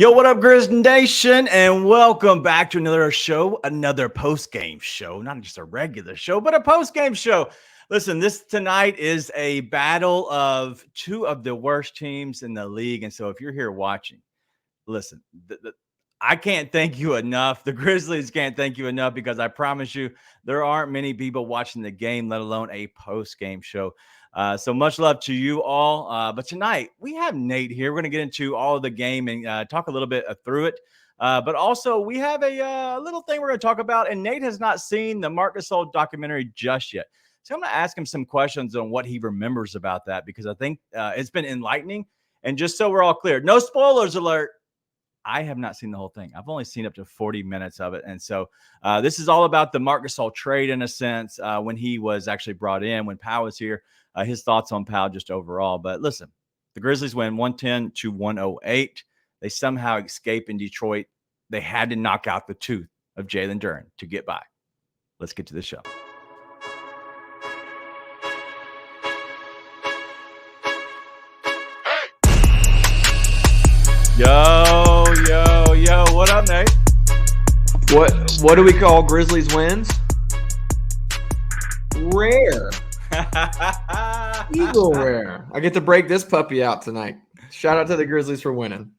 Yo, what up, Grizz Nation, and welcome back to another show, another post-game show. Not just a regular show, but a post-game show. Listen, this tonight is a battle of two of the worst teams in the league, and so if you're here watching, listen, I can't thank you enough. The Grizzlies can't thank you enough because I promise you there aren't many people watching the game, let alone a post-game show. So much love to you all. But tonight we have Nate here. We're going to get into all of the game and talk a little bit through it. But also we have a little thing we're going to talk about. And Nate has not seen the Marc Gasol documentary just yet. So I'm going to ask him some questions on what he remembers about that, because I think it's been enlightening. And just so we're all clear, no spoilers alert. I have not seen the whole thing. I've only seen up to 40 minutes of it. And so this is all about the Marc Gasol trade in a sense, when he was actually brought in, when Powell was here. His thoughts on Powell just overall. But listen, the Grizzlies win 110-108. They somehow escape in Detroit. They had to knock out the tooth of Jaren to get by. Let's get to the show. Yo, what up, Nate? What do we call Grizzlies wins? Rare. Eagle rare. I get to break this puppy out tonight. Shout out to the Grizzlies for winning.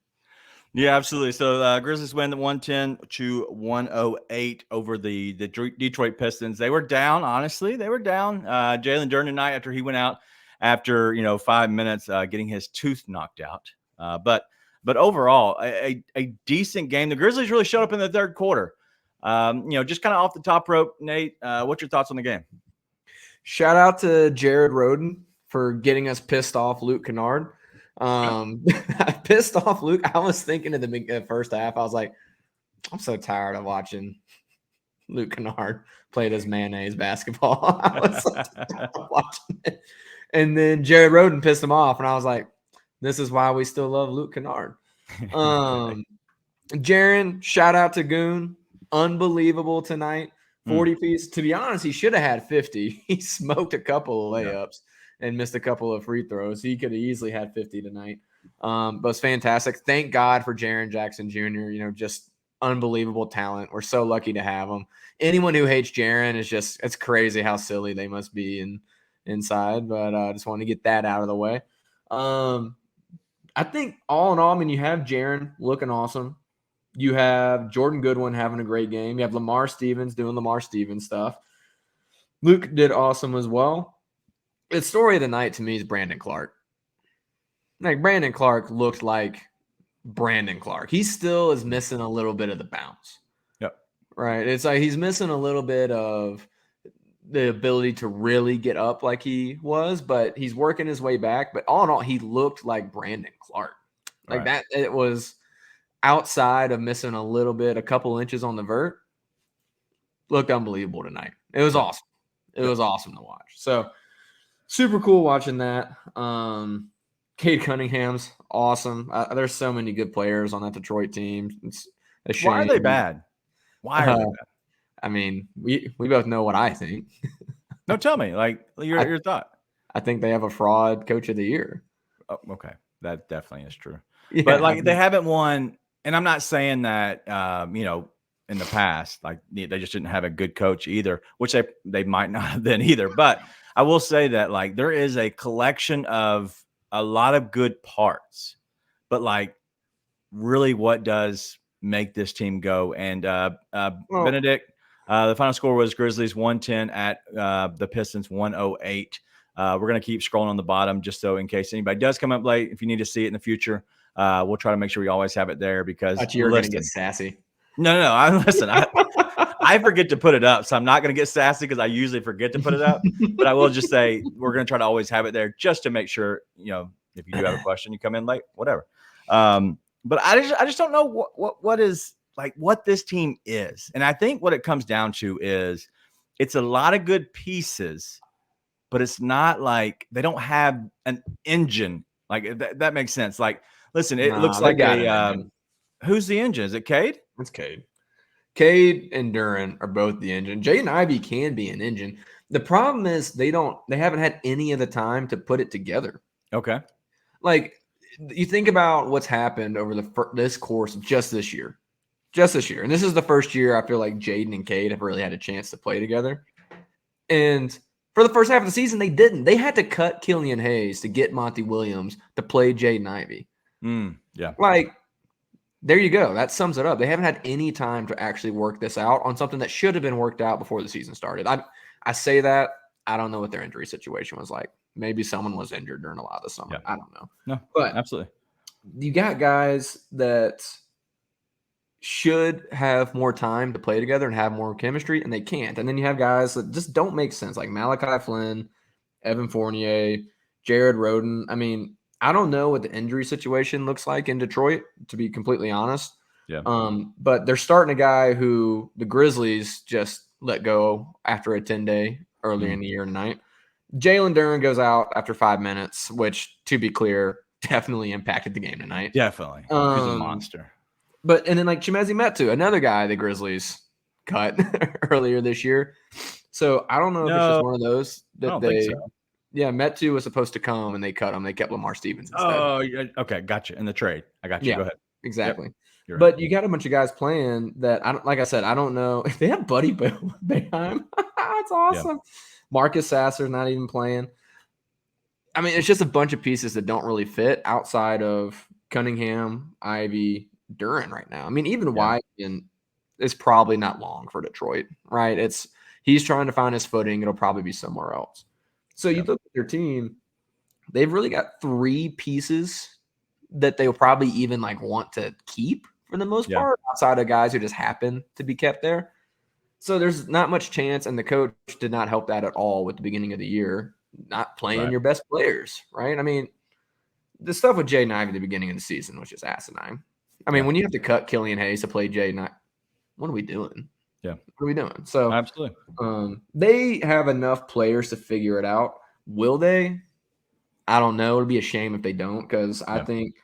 Yeah, absolutely. So Grizzlies win 110-108 over the Detroit Pistons. They were down, honestly. They were down. Jalen Duren tonight, after he went out after 5 minutes getting his tooth knocked out. But overall, a decent game. The Grizzlies really showed up in the third quarter. Just kind of off the top rope, Nate, what's your thoughts on the game? Shout out to Jared Rhoden for getting us pissed off Luke Kennard. Pissed off Luke. I was thinking in the first half, I was like, I'm so tired of watching Luke Kennard play this mayonnaise basketball. I was so tired of watching it. And then Jared Rhoden pissed him off, and I was like, this is why we still love Luke Kennard. Jaren, shout out to Goon. Unbelievable tonight. 40 piece. To be honest, he should have had 50. He smoked a couple of layups and missed a couple of free throws. He could have easily had 50 tonight. But it's fantastic. Thank God for Jaren Jackson Jr. Just unbelievable talent. We're so lucky to have him. Anyone who hates Jaren it's crazy how silly they must be inside. But I just want to get that out of the way. I think all in all, you have Jaren looking awesome. You have Jordan Goodwin having a great game. You have Lamar Stevens doing Lamar Stevens stuff. Luke did awesome as well. The story of the night to me is Brandon Clark. Brandon Clark looked like Brandon Clark. He still is missing a little bit of the bounce. Yep. Right. It's like he's missing a little bit of the ability to really get up like he was, but he's working his way back. But all in all, he looked like Brandon Clark. That. It was outside of missing a little bit, a couple inches on the vert. Looked unbelievable tonight. It was awesome. It was awesome to watch. So super cool watching that. Cade Cunningham's awesome. There's so many good players on that Detroit team. It's a shame. Why are they bad? Why are they bad? We both know what I think. No, tell me, your thought. I think they have a fraud coach of the year. Oh, okay. That definitely is true. Yeah, but they haven't won, and I'm not saying that in the past, they just didn't have a good coach either, which they might not have been either. But I will say that there is a collection of a lot of good parts, but really what does make this team go? And Benedict, the final score was Grizzlies 110 at the Pistons 108. We're going to keep scrolling on the bottom just so in case anybody does come up late, if you need to see it in the future, we'll try to make sure we always have it there because you're going to get sassy. No. I forget to put it up, so I'm not going to get sassy because I usually forget to put it up. But I will just say we're going to try to always have it there just to make sure, if you do have a question, you come in late, whatever. But I just don't know what is what this team is. And I think what it comes down to is it's a lot of good pieces, but it's not they don't have an engine. That makes sense. Listen, it looks like who's the engine? Is it Cade? It's Cade. Cade and Duren are both the engine. Jaden Ivey can be an engine. The problem is they haven't had any of the time to put it together. Okay. you think about what's happened over this course of just this year. And this is the first year I feel like Jaden and Cade have really had a chance to play together. And for the first half of the season, they didn't. They had to cut Killian Hayes to get Monty Williams to play Jaden Ivey. Yeah. Like, there you go. That sums it up. They haven't had any time to actually work this out on something that should have been worked out before the season started. I say that. I don't know what their injury situation was like. Maybe someone was injured during a lot of the summer. Yeah. I don't know. No, but absolutely. You got guys that should have more time to play together and have more chemistry, and they can't. And then you have guys that just don't make sense, like Malachi Flynn, Evan Fournier, Jared Rhoden. I mean, I don't know what the injury situation looks like in Detroit, to be completely honest. Yeah. But they're starting a guy who the Grizzlies just let go after a 10-day earlier in the year tonight. Jalen Duren goes out after 5 minutes, which, to be clear, definitely impacted the game tonight. Definitely. He's a monster. And then like Chimezie Metu, another guy the Grizzlies cut earlier this year. So I don't know if it's just one of those that think so. Yeah, Metu was supposed to come and they cut him. They kept Lamar Stevens instead. Oh, okay, gotcha. In the trade, I got you. Yeah, go ahead. Exactly. Yep. But you got a bunch of guys playing that like I said, I don't know if they have Buddy Boeheim. That's awesome. Yeah. Marcus Sasser's not even playing. I mean, it's just a bunch of pieces that don't really fit outside of Cunningham, Ivy, Duren right now. I mean, even Wiseman is probably not long for Detroit, right? He's trying to find his footing. It'll probably be somewhere else. So you look at their team, they've really got 3 pieces that they'll probably even like want to keep for the most part, outside of guys who just happen to be kept there. So there's not much chance, and the coach did not help that at all with the beginning of the year, not playing your best players, right? I mean, the stuff with Jaden Ivey at the beginning of the season was just asinine. I mean, when you have to cut Killian Hayes to play Jaden, what are we doing? Yeah. What are we doing? So absolutely. They have enough players to figure it out. Will they? I don't know. It'd be a shame if they don't, because I think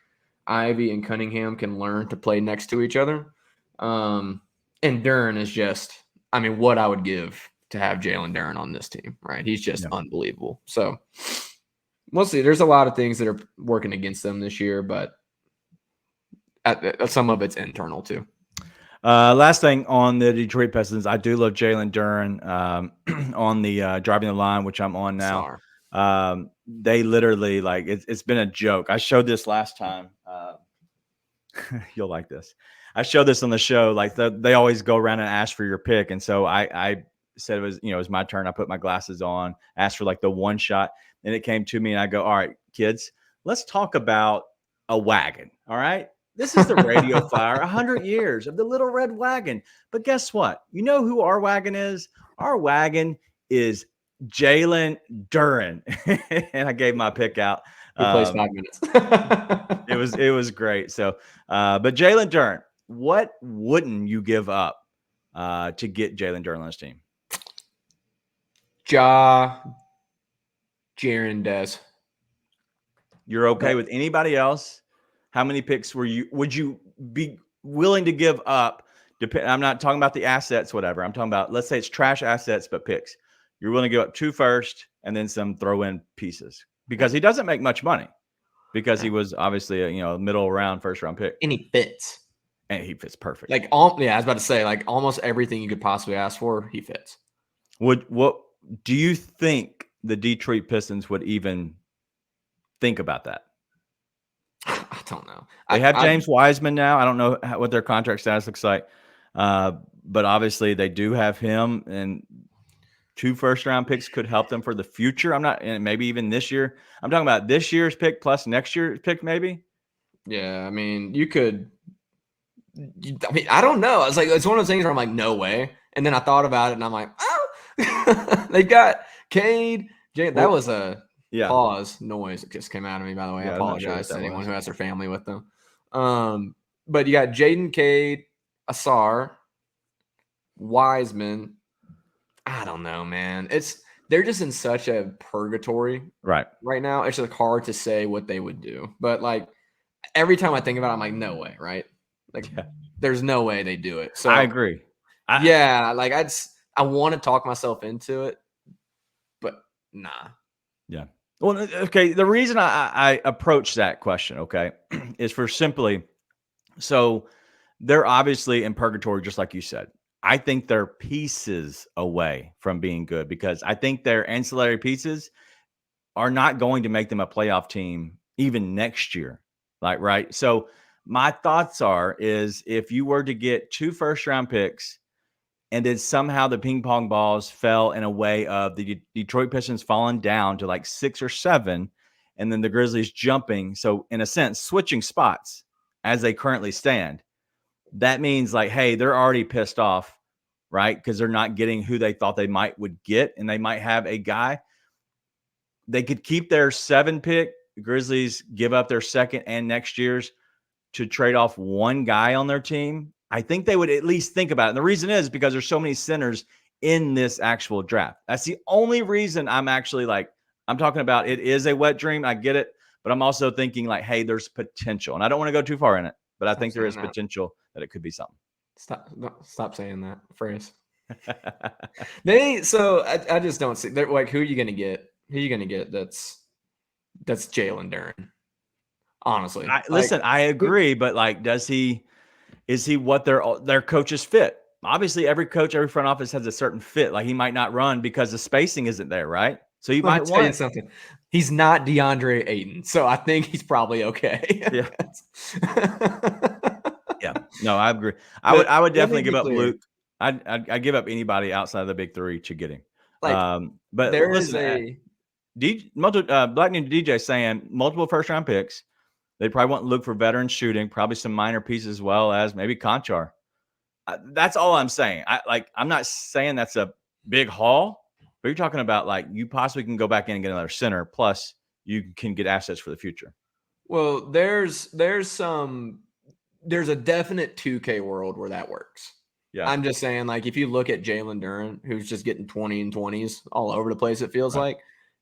Ivy and Cunningham can learn to play next to each other. And Duren is just, I mean, what I would give to have Jalen Duren on this team, right? He's just unbelievable. So we'll see. There's a lot of things that are working against them this year, but some of it's internal too. Last thing on the Detroit Pistons, I do love Jalen Duren on the driving the line, which I'm on now. They literally, like, it's been a joke. I showed this last time. You'll like this. I showed this on the show. Like, they always go around and ask for your pick, and so I said it was, it was my turn. I put my glasses on, asked for like the one shot, and it came to me, and I go, all right, kids, let's talk about a wagon. All right. This is the radio flyer, 100 years of the little red wagon. But guess what? You know who our wagon is? Our wagon is Jalen Duren. And I gave my pick out. He plays 5 minutes. It was great. So, but Jalen Duren, what wouldn't you give up to get Jalen Duren on this team? Jaren, Des. You're okay with anybody else? How many picks would you be willing to give up? I'm not talking about the assets, whatever. I'm talking about, let's say it's trash assets, but picks. You're willing to give up 2 first and then some throw-in pieces, because he doesn't make much money, because he was obviously a middle round, first round pick. And he fits. And he fits perfect. Like, I was about to say, like, almost everything you could possibly ask for, he fits. What do you think the Detroit Pistons would even think about that? I don't know. They have James Wiseman now. I don't know what their contract status looks like, but obviously they do have him, and 2 first-round picks could help them for the future. I'm not, and maybe even this year. I'm talking about this year's pick plus next year's pick, maybe. Yeah, I mean, you could. I mean, I don't know. I was like, it's one of those things where I'm like, no way. And then I thought about it, and I'm like, oh, they got Cade. That was a pause noise that just came out of me, by the way. I apologize to anyone who has their family with them. But you got Jaden, Cade, Asar, Wiseman. I don't know, man. They're just in such a purgatory right now. It's just hard to say what they would do. But like, every time I think about it, I'm like, no way, right? Like, there's no way they do it. So I agree. I want to talk myself into it, but nah. Yeah. Well, okay. The reason I approach that question, okay, is for simply so they're obviously in purgatory, just like you said. I think they're pieces away from being good because I think their ancillary pieces are not going to make them a playoff team even next year. Like, right. So my thoughts is if you were to get 2 first-round picks and then somehow the ping pong balls fell in a way of the Detroit Pistons falling down to like 6 or 7, and then the Grizzlies jumping. So in a sense, switching spots as they currently stand. That means like, hey, they're already pissed off, right? Because they're not getting who they thought they would get, and they might have a guy. They could keep their 7 pick. The Grizzlies give up their second and next year's to trade off one guy on their team. I think they would at least think about it. And the reason is because there's so many centers in this actual draft. That's the only reason I'm actually like, I'm talking about it is a wet dream. I get it. But I'm also thinking like, hey, there's potential. And I don't want to go too far in it, but I think there is potential that it could be something. Stop saying that phrase. I just don't see like who are you gonna get? Who are you gonna get that's Jalen Duren? Honestly. Listen, I agree, but like is he what their coaches fit? Obviously, every coach, every front office has a certain fit. Like he might not run because the spacing isn't there, right? So you might want something. He's not DeAndre Ayton, so I think he's probably okay. Yeah. Yeah. No, I agree. I would definitely give up Luke. I'd give up anybody outside of the big 3 to get him. But there listen, Black Ninja DJ saying multiple first-round picks. They probably want Luke for veteran shooting, probably some minor pieces as well as maybe Conchar. That's all I'm saying. I'm not saying that's a big haul, but you're talking about like you possibly can go back in and get another center. Plus, you can get assets for the future. Well, there's a definite 2K world where that works. Yeah, I'm just saying, like if you look at Jalen Duren, who's just getting 20 and 20s all over the place, it feels like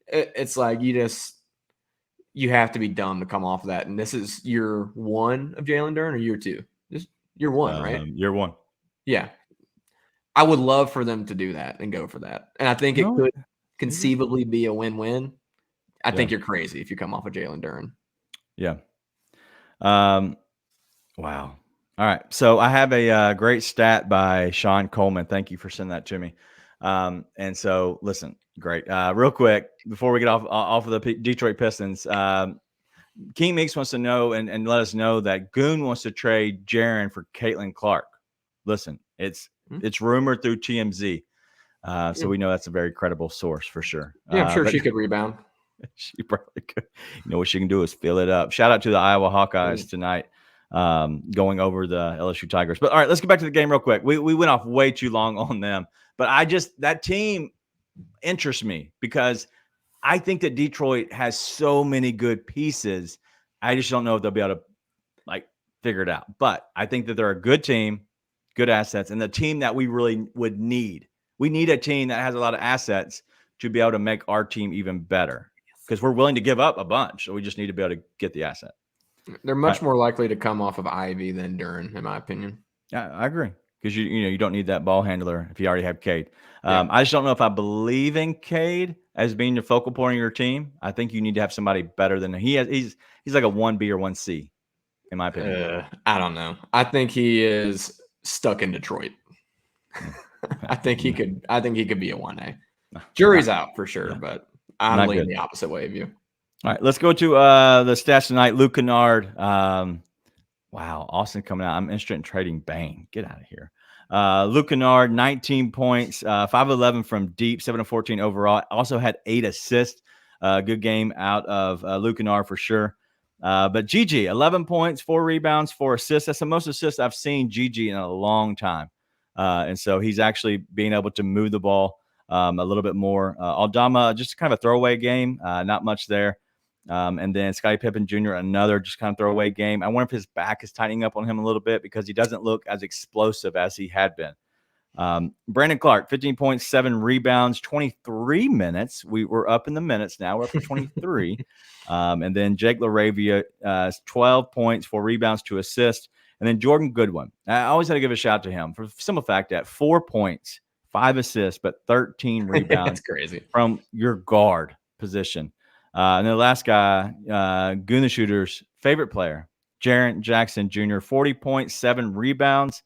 it's like you have to be dumb to come off of that. And this is year 1 of Jalen Duren or year 2? Just year 1, right? Year 1. Yeah. I would love for them to do that and go for that. And I think it could conceivably be a win-win. I think you're crazy if you come off of Jalen Duren. Yeah. Wow. All right. So I have a great stat by Sean Coleman. Thank you for sending that to me. And so listen, great. Real quick, before we get off of the Detroit Pistons, King Meeks wants to know and let us know that Goon wants to trade Jaren for Caitlin Clark. Listen, it's rumored through TMZ. So we know that's a very credible source for sure. Yeah, I'm sure she could rebound. She probably could. You know what she can do is fill it up. Shout out to the Iowa Hawkeyes tonight, going over the LSU Tigers. But all right, let's get back to the game real quick. We went off way too long on them, but that team interests me because I think that Detroit has so many good pieces. I just don't know if they'll be able to like figure it out. But I think that they're a good team, good assets, and the team that we really would need. We need a team that has a lot of assets to be able to make our team even better because we're willing to give up a bunch. So we just need to be able to get the asset. They're much more likely to come off of Ivy than Duren, in my opinion. Yeah, I agree because you don't need that ball handler if you already have Cade. I just don't know if I believe in Cade as being the focal point of your team. I think you need to have somebody better than he has. He's like a 1B or 1C, in my opinion. I don't know. I think he is stuck in Detroit. I think he could be a 1A. Jury's out for sure, but I'm leaning the opposite way of you. All right, let's go to the stats tonight. Luke Kennard. Wow, Austin coming out. I'm interested in trading Bang. Get out of here. Luke Kennard, 19 points, 5-11 from deep, 7-14 overall. Also had 8 assists. Good game out of Luke Kennard for sure. But GG, 11 points, 4 rebounds, 4 assists. That's the most assists I've seen GG in a long time. And so he's actually being able to move the ball a little bit more. Aldama, just kind of a throwaway game, not much there. And then Scottie Pippen Jr., another just kind of throwaway game. I wonder if his back is tightening up on him a little bit because he doesn't look as explosive as he had been. Brandon Clark, 15 points, 7 rebounds, 23 minutes. We're up in the minutes now. We're up to 23. And then Jake LaRavia, 12 points, 4 rebounds, 2 assists. And then Jordan Goodwin. I always had to give a shout to him for the simple fact that 4 points, 5 assists, but 13 rebounds. That's crazy. From your guard position. And the last guy, Goona Shooter's favorite player, Jaren Jackson Jr., 40.7 rebounds,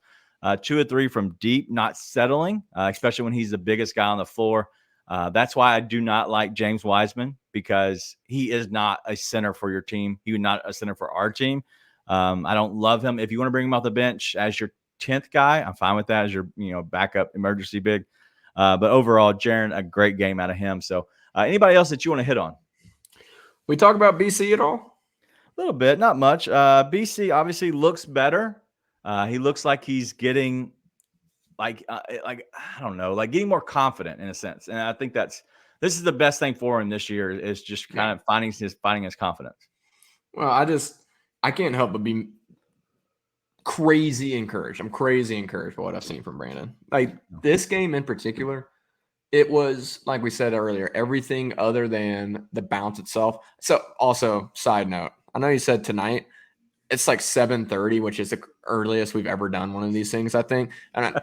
2 of 3 from deep, not settling, especially when he's the biggest guy on the floor. That's why I do not like James Wiseman, because he is not a center for your team. He was not a center for our team. I don't love him. If you want to bring him off the bench as your 10th guy, I'm fine with that as your backup emergency big. But overall, Jaren, a great game out of him. So anybody else that you want to hit on? We talk about BC at all? A little bit, not much. BC obviously looks better. He looks like he's getting like I don't know, like getting more confident in a sense. And I think this is the best thing for him this year, is just kind of finding his confidence. Well, I can't help but be crazy encouraged. I'm crazy encouraged by what I've seen from Brandon. Like this game in particular, it was, like we said earlier, everything other than the bounce itself. So also, side note, I know you said tonight, it's like 7:30, which is the earliest we've ever done one of these things, I think. And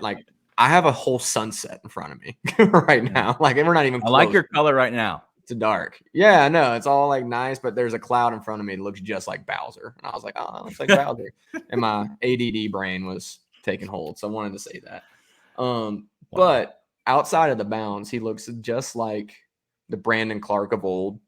I have a whole sunset in front of me right now. Like, we're not even close. I like your color right now. It's dark. Yeah, I know. It's all like nice, but there's a cloud in front of me that looks just like Bowser. And I was like, oh, it looks like Bowser. And my ADD brain was taking hold. So I wanted to say that. Wow. But outside of the bounce, he looks just like the Brandon Clark of old.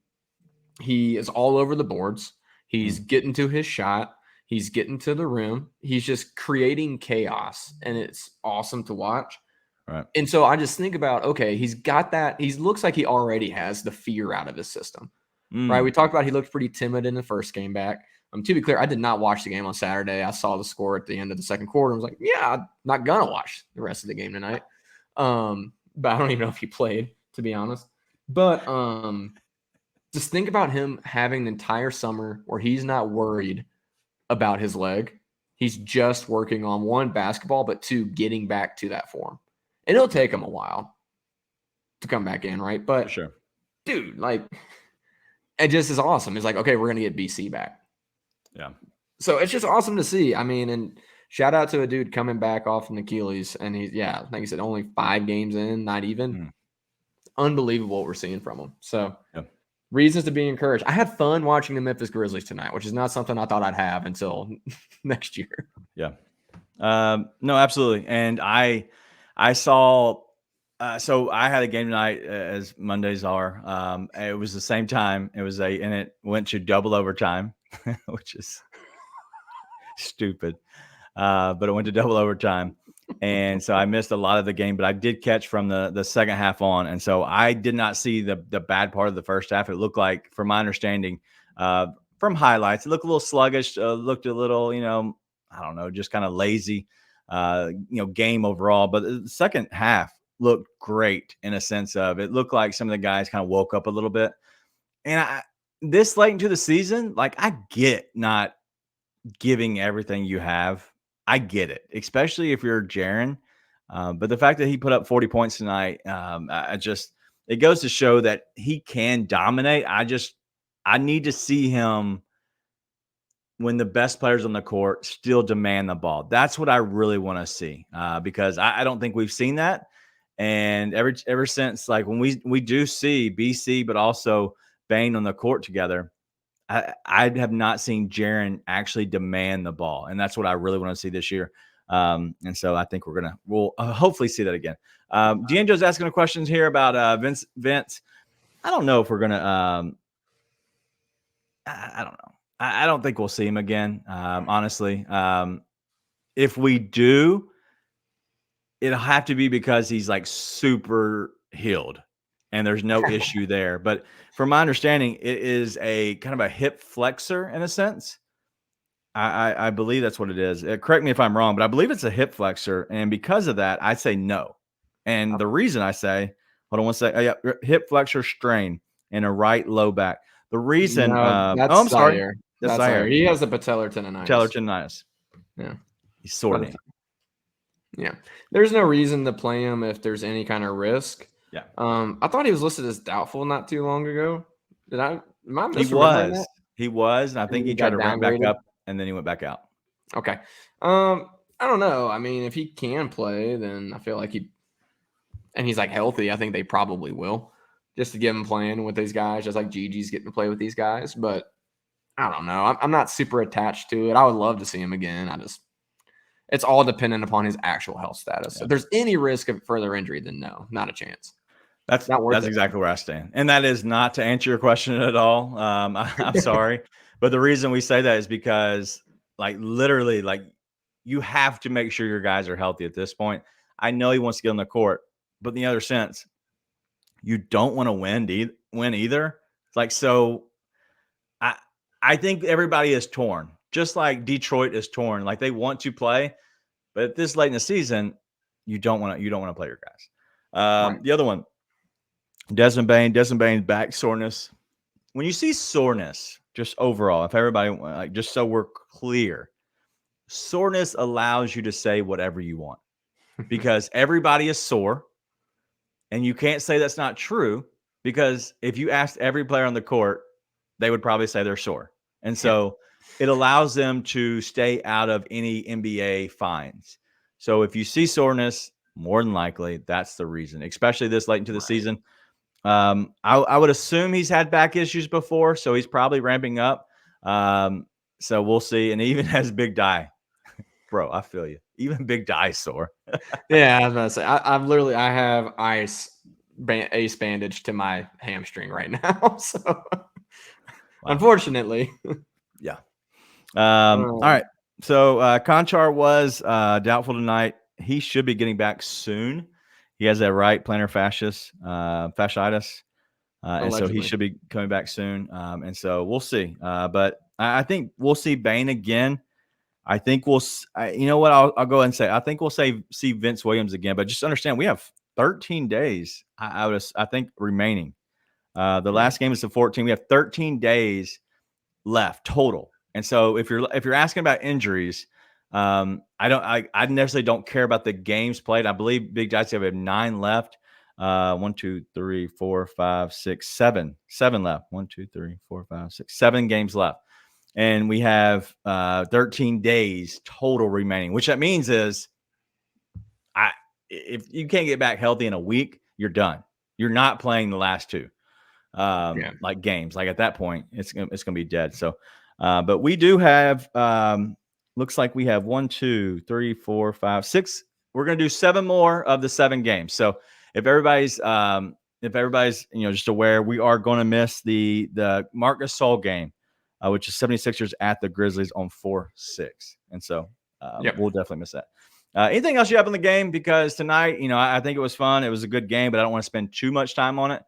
He is all over the boards. He's getting to his shot. He's getting to the rim. He's just creating chaos, and it's awesome to watch. Right. And so I just think about, okay, he's got that. He looks like he already has the fear out of his system, right? We talked about he looked pretty timid in the first game back. To be clear, I did not watch the game on Saturday. I saw the score at the end of the second quarter. I was like, yeah, I'm not going to watch the rest of the game tonight. But I don't even know if he played, to be honest. But just think about him having the entire summer where he's not worried about his leg. He's just working on, one, basketball, but two, getting back to that form. And it'll take him a while to come back in, right? But, for sure, dude, like, it just is awesome. It's like, okay, we're going to get BC back. Yeah. So it's just awesome to see. I mean, and shout out to a dude coming back off an Achilles. And he's, like you said, only 5 games in, not even. Unbelievable what we're seeing from him. So, reasons to be encouraged. I had fun watching the Memphis Grizzlies tonight, which is not something I thought I'd have until next year. Yeah. No, absolutely. And I saw, so I had a game tonight, as Mondays are. It was the same time. And it went to double overtime, which is stupid. But it went to double overtime. And so I missed a lot of the game, but I did catch from the second half on. And so I did not see the bad part of the first half. It looked like, from my understanding, from highlights, it looked a little sluggish, looked a little, I don't know, just kind of lazy, game overall. But the second half looked great, in a sense of, it looked like some of the guys kind of woke up a little bit. And this late into the season, like, I get not giving everything you have. I get it, especially if you're Jaren. But the fact that he put up 40 points tonight, it goes to show that he can dominate. I need to see him, when the best players on the court, still demand the ball. That's what I really want to see, because I don't think we've seen that. And ever since, like, when we do see BC, but also Bane on the court together, I have not seen Jaren actually demand the ball, and that's what I really want to see this year. And so I think we'll hopefully see that again. D'Angelo's asking a questions here about Vince. I don't know if we're gonna. I don't know. I don't think we'll see him again. Honestly, if we do, it'll have to be because he's like super healed and there's no issue there. But from my understanding, it is a kind of a hip flexor in a sense. I believe that's what it is. Correct me if I'm wrong, but I believe it's a hip flexor. And because of that, I say no. And the reason I say, hold on one second. Hip flexor strain in a right low back. The reason, I'm sorry. That's Zaire. He has the patellar tendonitis. Patellar tendonitis. Yeah. He's sorting. Yeah. There's no reason to play him if there's any kind of risk. Yeah. I thought he was listed as doubtful not too long ago. Am I misremembering that? He was, and I think he tried to ramp back up, and then he went back out. Okay. I don't know. I mean, if he can play, then I feel like and he's like healthy, I think they probably will. just to get him playing with these guys, just like Gigi's getting to play with these guys. But I don't know. I'm not super attached to it. I would love to see him again. It's all dependent upon his actual health status. So if there's any risk of further injury, then no, not a chance. That's exactly where I stand. And that is not to answer your question at all. I'm sorry. But the reason we say that is because literally, you have to make sure your guys are healthy at this point. I know he wants to get on the court, but in the other sense, you don't want to win either. So I think everybody is torn, just like Detroit is torn. They want to play, but at this late in the season, you don't want to play your guys. Right. The other one, Desmond Bane's back soreness. When you see soreness, just overall, if everybody, just so we're clear, soreness allows you to say whatever you want because everybody is sore, and you can't say that's not true because if you asked every player on the court, they would probably say they're sore. And so it allows them to stay out of any NBA fines. So if you see soreness, more than likely, that's the reason, especially this late into the season. I would assume he's had back issues before, so he's probably ramping up. So we'll see. And he even has Big Die. Bro, I feel you. Even Big Die sore. Yeah, I was about to say, I have ace bandage to my hamstring right now. So wow. Unfortunately. Yeah. All right. So Conchar was doubtful tonight. He should be getting back soon. He has that right plantar fasciitis. And so he should be coming back soon. And so we'll see. But I think we'll see Bane again. I think you know what? I'll go ahead and say, I think we'll see Vince Williams again, but just understand we have 13 days, I think, remaining. The last game is the 14th. We have 13 days left total. And so if you're asking about injuries, I necessarily don't care about the games played. I believe Big Giants have 9 left. 1, 2, 3, 4, 5, 6, 7 left. 1, 2, 3, 4, 5, 6, 7 games left. And we have 13 days total remaining, which that means is if you can't get back healthy in a week, you're done. You're not playing the last 2 games. At that point, it's gonna be dead. So, but we do have looks like we have 1, 2, 3, 4, 5, 6. We're gonna do 7 more of the 7 games. So if everybody's just aware, we are going to miss the Marc Gasol game, which is 76ers at the Grizzlies on 4/6. And so we'll definitely miss that. Anything else you have on the game? Because tonight, I think it was fun. It was a good game, but I don't want to spend too much time on it.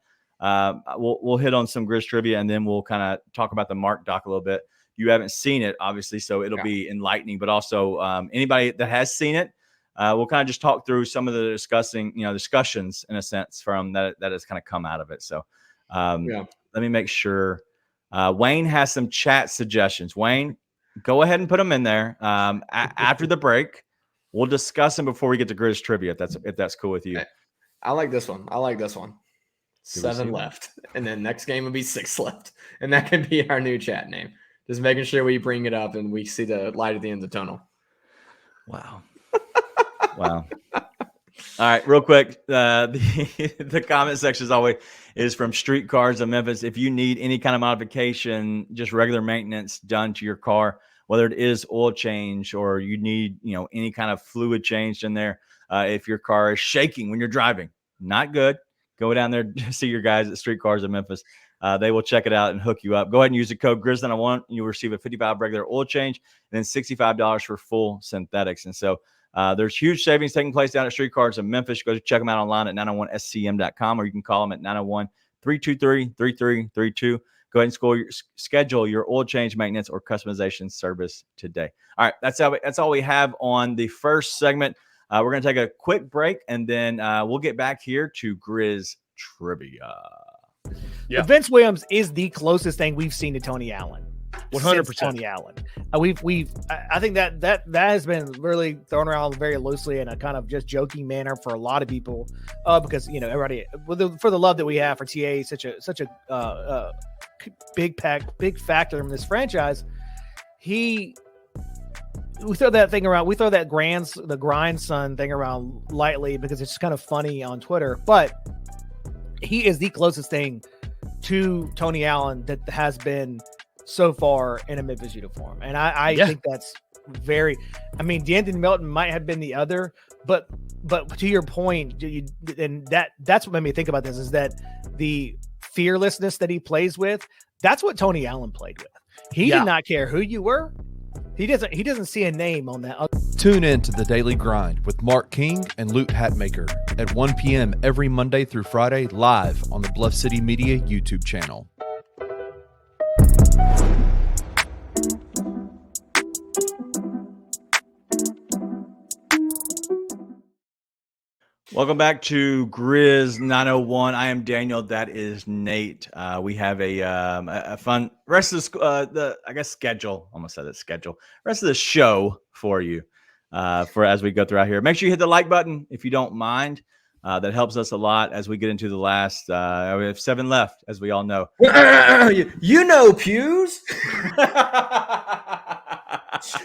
We'll hit on some Grizz trivia, and then we'll kind of talk about the Marc doc a little bit. You haven't seen it, obviously, so it'll be enlightening. But also, anybody that has seen it, we'll kind of just talk through some of the discussions in a sense from that has kind of come out of it. So let me make sure. Wayne has some chat suggestions. Wayne, go ahead and put them in there. After the break, we'll discuss them before we get to Grizz trivia. If that's cool with you. I like this one. 7 left, and then next game will be 6 left, and that can be our new chat name. Just making sure we bring it up and we see the light at the end of the tunnel. Wow. Wow. All right, real quick. The comment section, as always, is from Street Cars of Memphis. If you need any kind of modification, just regular maintenance done to your car, whether it is oil change or you need, any kind of fluid changed in there, if your car is shaking when you're driving, not good. Go down there to see your guys at Street Cars of Memphis. They will check it out and hook you up. Go ahead and use the code Grizz901. You'll receive a $55 regular oil change and then $65 for full synthetics. And so there's huge savings taking place down at Street Cars of Memphis. Go check them out online at 901scm.com, or you can call them at 901-323-3332. Go ahead and schedule your oil change, maintenance, or customization service today. All right, that's all we have on the first segment. We're going to take a quick break, and then we'll get back here to Grizz trivia. Yeah. Vince Williams is the closest thing we've seen to Tony Allen. 100% Tony Allen. I think that has been really thrown around very loosely in a kind of just joking manner for a lot of people, because everybody for the love that we have for TA, such a big factor in this franchise. We throw that thing around. We throw that the grandson thing around lightly because it's kind of funny on Twitter. But he is the closest thing to Tony Allen that has been so far in a Memphis uniform. And I think that's very, I mean, DeAnthony Melton might have been the other, but to your point, and that's what made me think about this, is that the fearlessness that he plays with, that's what Tony Allen played with. He did not care who you were. He doesn't see a name on that. Tune in to The Daily Grind with Mark King and Luke Hatmaker at 1 p.m. every Monday through Friday, live on the Bluff City Media YouTube channel. Welcome back to Grizz 901. I am Daniel. That is Nate. We have a fun rest of the schedule. Almost said it, schedule. Rest of the show for you for as we go throughout here. Make sure you hit the like button if you don't mind. That helps us a lot as we get into the last. We have 7 left, as we all know. You know, Pews.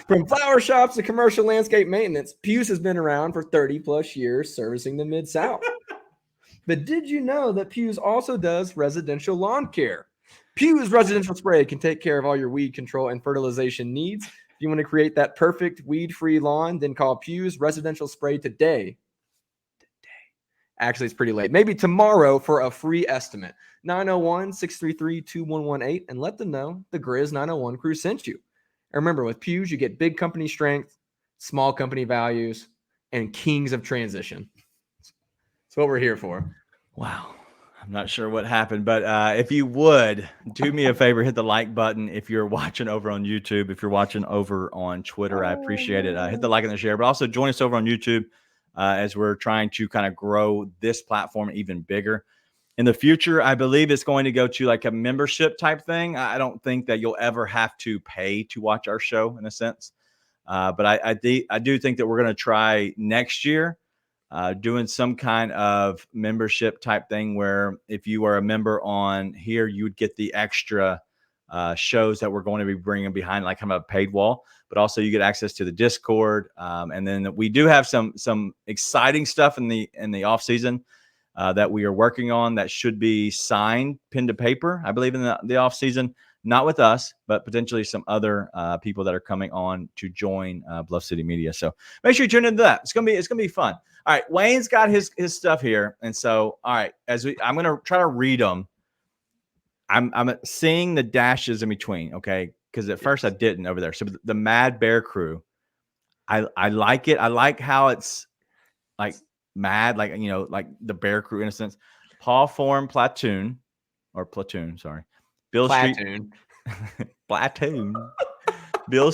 From flower shops to commercial landscape maintenance, Pews has been around for 30 plus years servicing the Mid-South. But did you know that Pews also does residential lawn care? Pews Residential Spray can take care of all your weed control and fertilization needs. If you want to create that perfect weed-free lawn, then call Pews Residential Spray today. Actually, it's pretty late. Maybe tomorrow for a free estimate. 901-633-2118, and let them know the Grizz 901 crew sent you. And remember, with Pews, you get big company strength, small company values, and kings of transition. That's what we're here for. Wow. I'm not sure what happened, but if you would, do me a favor, hit the like button if you're watching over on YouTube. If you're watching over on Twitter, I appreciate it. Hit the like and the share, but also join us over on YouTube as we're trying to kind of grow this platform even bigger. In the future, I believe it's going to go to like a membership type thing. I don't think that you'll ever have to pay to watch our show in a sense. But I do think that we're going to try next year doing some kind of membership type thing where if you are a member on here, you would get the extra shows that we're going to be bringing behind like kind of a paid wall, but also you get access to the Discord. And then we do have some exciting stuff in the off season that we are working on that should be signed, pen to paper, I believe, in the off season, not with us, but potentially some other people that are coming on to join Bluff City Media. So make sure you tune into that. It's gonna be fun. All right, Wayne's got his stuff here, and so all right, I'm gonna try to read them. I'm seeing the dashes in between, okay? Because at first I didn't over there. So the Mad Bear Crew, I like it. I like how it's like mad, like, you know, like the Bear Crew in a sense. Paul Form Platoon, sorry. Bill Platoon. Street Platoon. Bill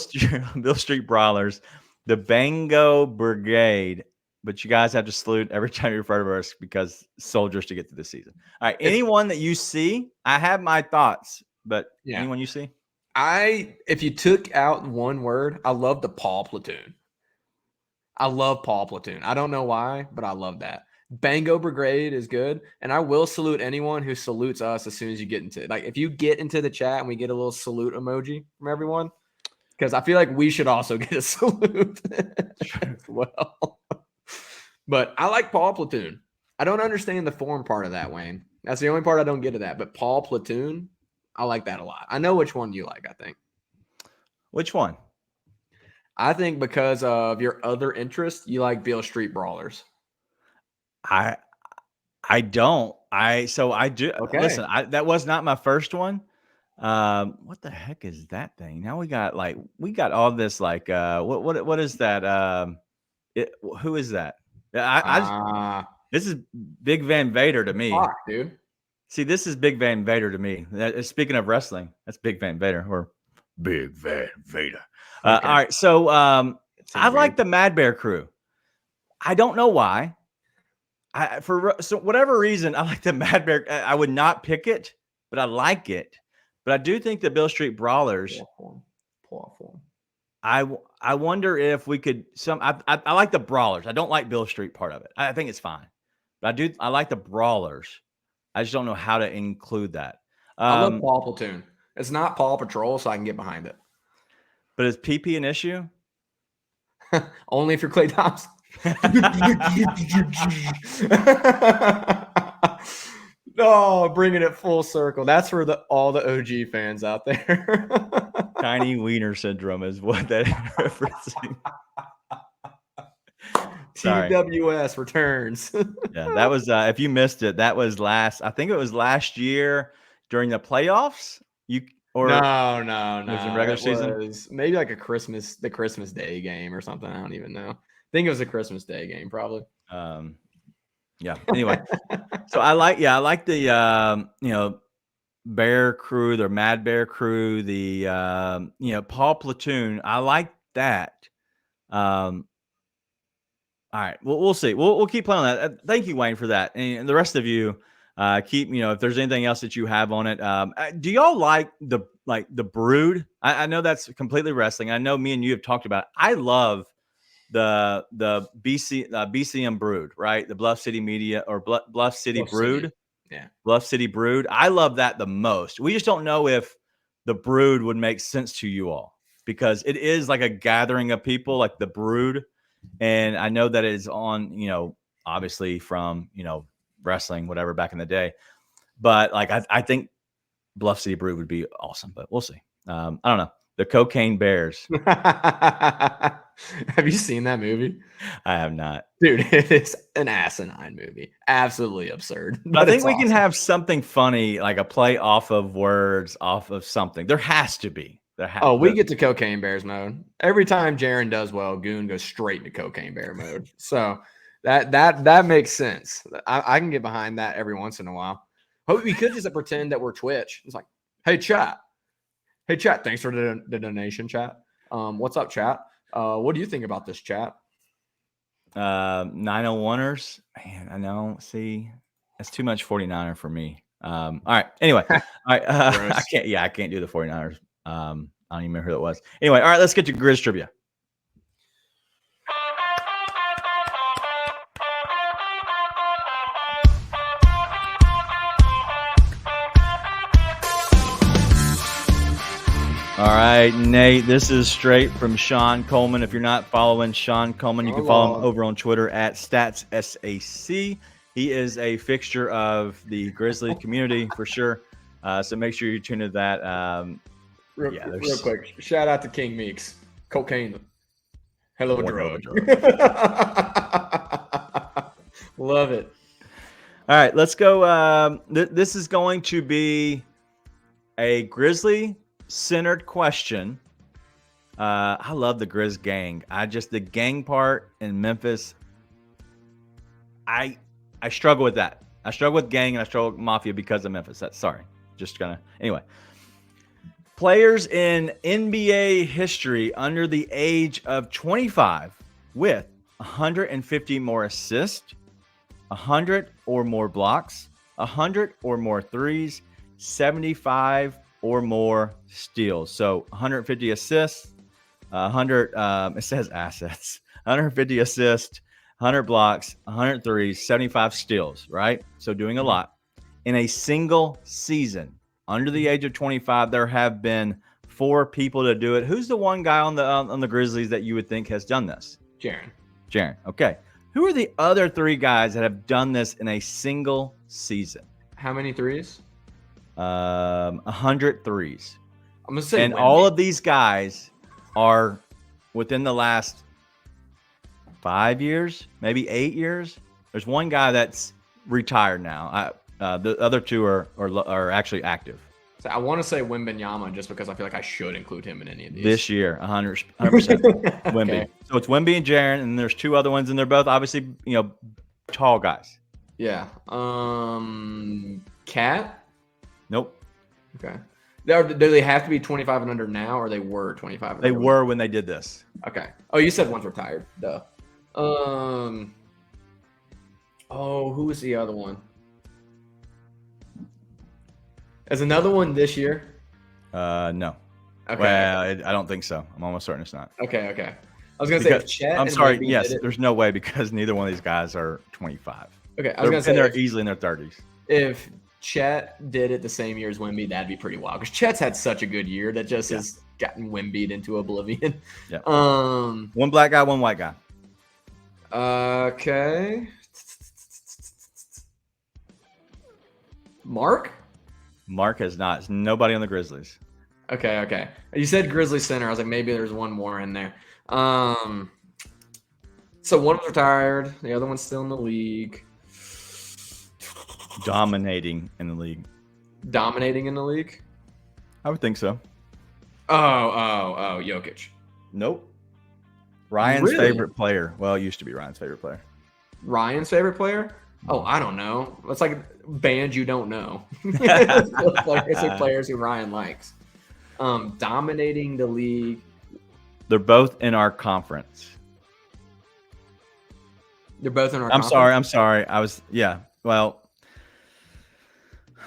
Street Brawlers, the Bango Brigade. But you guys have to salute every time you refer to us because soldiers to get through the season. All right. Anyone that you see, I have my thoughts, but anyone you see? If you took out one word, I love the Paul Platoon. I love Paul Platoon. I don't know why, but I love that. Bango Brigade is good. And I will salute anyone who salutes us as soon as you get into it. Like if you get into the chat and we get a little salute emoji from everyone, because I feel like we should also get a salute as well. But I like Paul Platoon. I don't understand the form part of that, Wayne. That's the only part I don't get of that. But Paul Platoon, I like that a lot. I know which one you like, I think. Which one? I think because of your other interest, you like Beale Street Brawlers. I don't. I do. Okay. Listen, that was not my first one. What the heck is that thing? Now we got all this like what is that? Who is that? This is Big Van Vader to me. Fuck, dude. See, this is Big Van Vader to me. Speaking of wrestling, that's Big Van Vader or Big Van Vader. Okay. All right, so I like the Mad Bear Crew. I don't know why. For whatever reason, I like the Mad Bear. I would not pick it, but I like it. But I do think the Bill Street Brawlers. Poor form. I wonder if we could I like the Brawlers. I don't like Bill Street part of it. I think it's fine. But I like the Brawlers. I just don't know how to include that. I love Paw Platoon. It's not Paw Patrol, so I can get behind it. But is PP an issue? Only if you're Klay Thompson. Oh, bringing it full circle. That's for all the OG fans out there. Tiny wiener syndrome is what that is referencing. Sorry. TWS returns. Yeah, that was if you missed it, that was I think it was last year during the playoffs. No. It was in regular season. Was maybe like the Christmas Day game or something. I don't even know. I think it was a Christmas Day game, probably. Yeah. Anyway, so I like the Bear Crew, their Mad Bear Crew, the Paul Platoon. I like that. All right, we'll see. We'll keep playing on that. Thank you, Wayne, for that, and the rest of you keep. If there's anything else that you have on it, do y'all like the Brood? I know that's completely wrestling. I know me and you have talked about it. I love the BCM Brood, right? The Bluff City Media or Bluff City Brood. Yeah, Bluff City Brood. I love that the most. We just don't know if the Brood would make sense to you all because it is like a gathering of people, like the Brood. And I know that it is on, obviously from, wrestling, whatever, back in the day. But like, I think Bluff City Brood would be awesome, but we'll see. I don't know. The Cocaine Bears. Have you seen that movie? I have not. Dude, it is an asinine movie. Absolutely absurd. But I think we can have something funny, like a play off of words, off of something. There has to be. We get to Cocaine Bears mode. Every time Jaren does well, Goon goes straight into Cocaine Bear mode. So that makes sense. I can get behind that every once in a while. Hope we could just pretend that we're Twitch. It's like, hey chat, thanks for the donation, chat. What's up, chat? What do you think about this, chat? 901ers, man, I know. See, that's too much 49er for me. All right. Anyway, all right. I can't do the 49ers. I don't even remember who it was. Anyway, all right, let's get to Grizz Trivia. All right, Nate, this is straight from Sean Coleman. If you're not following Sean Coleman, you can follow him over on Twitter at StatSAC. He is a fixture of the Grizzly community for sure. So make sure you tune into that. Real quick, shout out to King Meeks. Cocaine. Hello, drug. Love it. All right, let's go. This is going to be a Grizzly-centered question. I love the Grizz gang. The gang part in Memphis, I struggle with that. I struggle with gang and I struggle with Mafia because of Memphis. Anyway. Players in NBA history under the age of 25 with 150 more assists, 100 or more blocks, 100 or more threes, 75 or more steals. So 150 assists, 100, it says assets, 150 assists, 100 blocks, 100 threes, 75 steals, right? So doing a lot. In a single season, under the age of 25, there have been 4 people to do it. Who's the one guy on the Grizzlies that you would think has done this? Jaren. Okay. Who are the other 3 guys that have done this in a single season? How many threes? 100 threes. I'm gonna say, and all of these guys are within the last 5 years, maybe 8 years. There's one guy that's retired now. The other 2 are actually active. So I want to say Wembanyama just because I feel like I should include him in any of these. This year, 100%. Wemby. Okay. So it's Wemby and Jaren, and there's 2 other ones, and they're both obviously, tall guys. Yeah. Cat? Nope. Okay. Do they have to be 25 and under now, or they were 25 and They under? were when they did this. Okay. Oh, you said one's retired. Duh. Who was the other one? Is another one this year? No. Okay. Well, I don't think so. I'm almost certain it's not. Okay. I was going to say, if Chet I'm sorry. Yes, there's no way because neither one of these guys are 25. Okay. I was going to say, they're easily in their 30s. If Chet did it the same year as Wemby, that'd be pretty wild. Because Chet's had such a good year that just has gotten Wemby'd into oblivion. Yeah. One black guy, one white guy. Okay. Mark? Mark has not. Nobody on the Grizzlies. Okay. You said Grizzly center. I was like, maybe there's one more in there. So one was retired. The other one's still in the league. Dominating in the league. Dominating in the league? I would think so. Oh, Jokic. Nope. Ryan's favorite player. Well, it used to be Ryan's favorite player. Ryan's favorite player? Oh, I don't know. It's like bands you don't know. It's like players who Ryan likes. Dominating the league. They're both in our conference. They're both in our conference? I'm sorry. Well,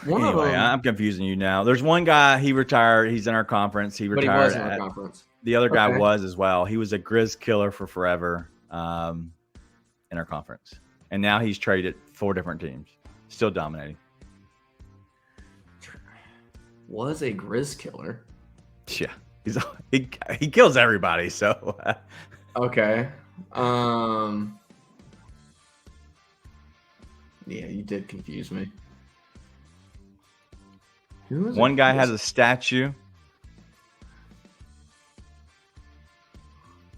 one anyway, I'm confusing you now. There's one guy, he retired. He's in our conference. He retired. But he was in our conference. The other guy was as well. He was a Grizz killer for forever in our conference. And now he's traded 4 different teams. Still dominating. Was a Grizz killer. Yeah. He kills everybody, so. Okay. Yeah, you did confuse me. One guy has a statue.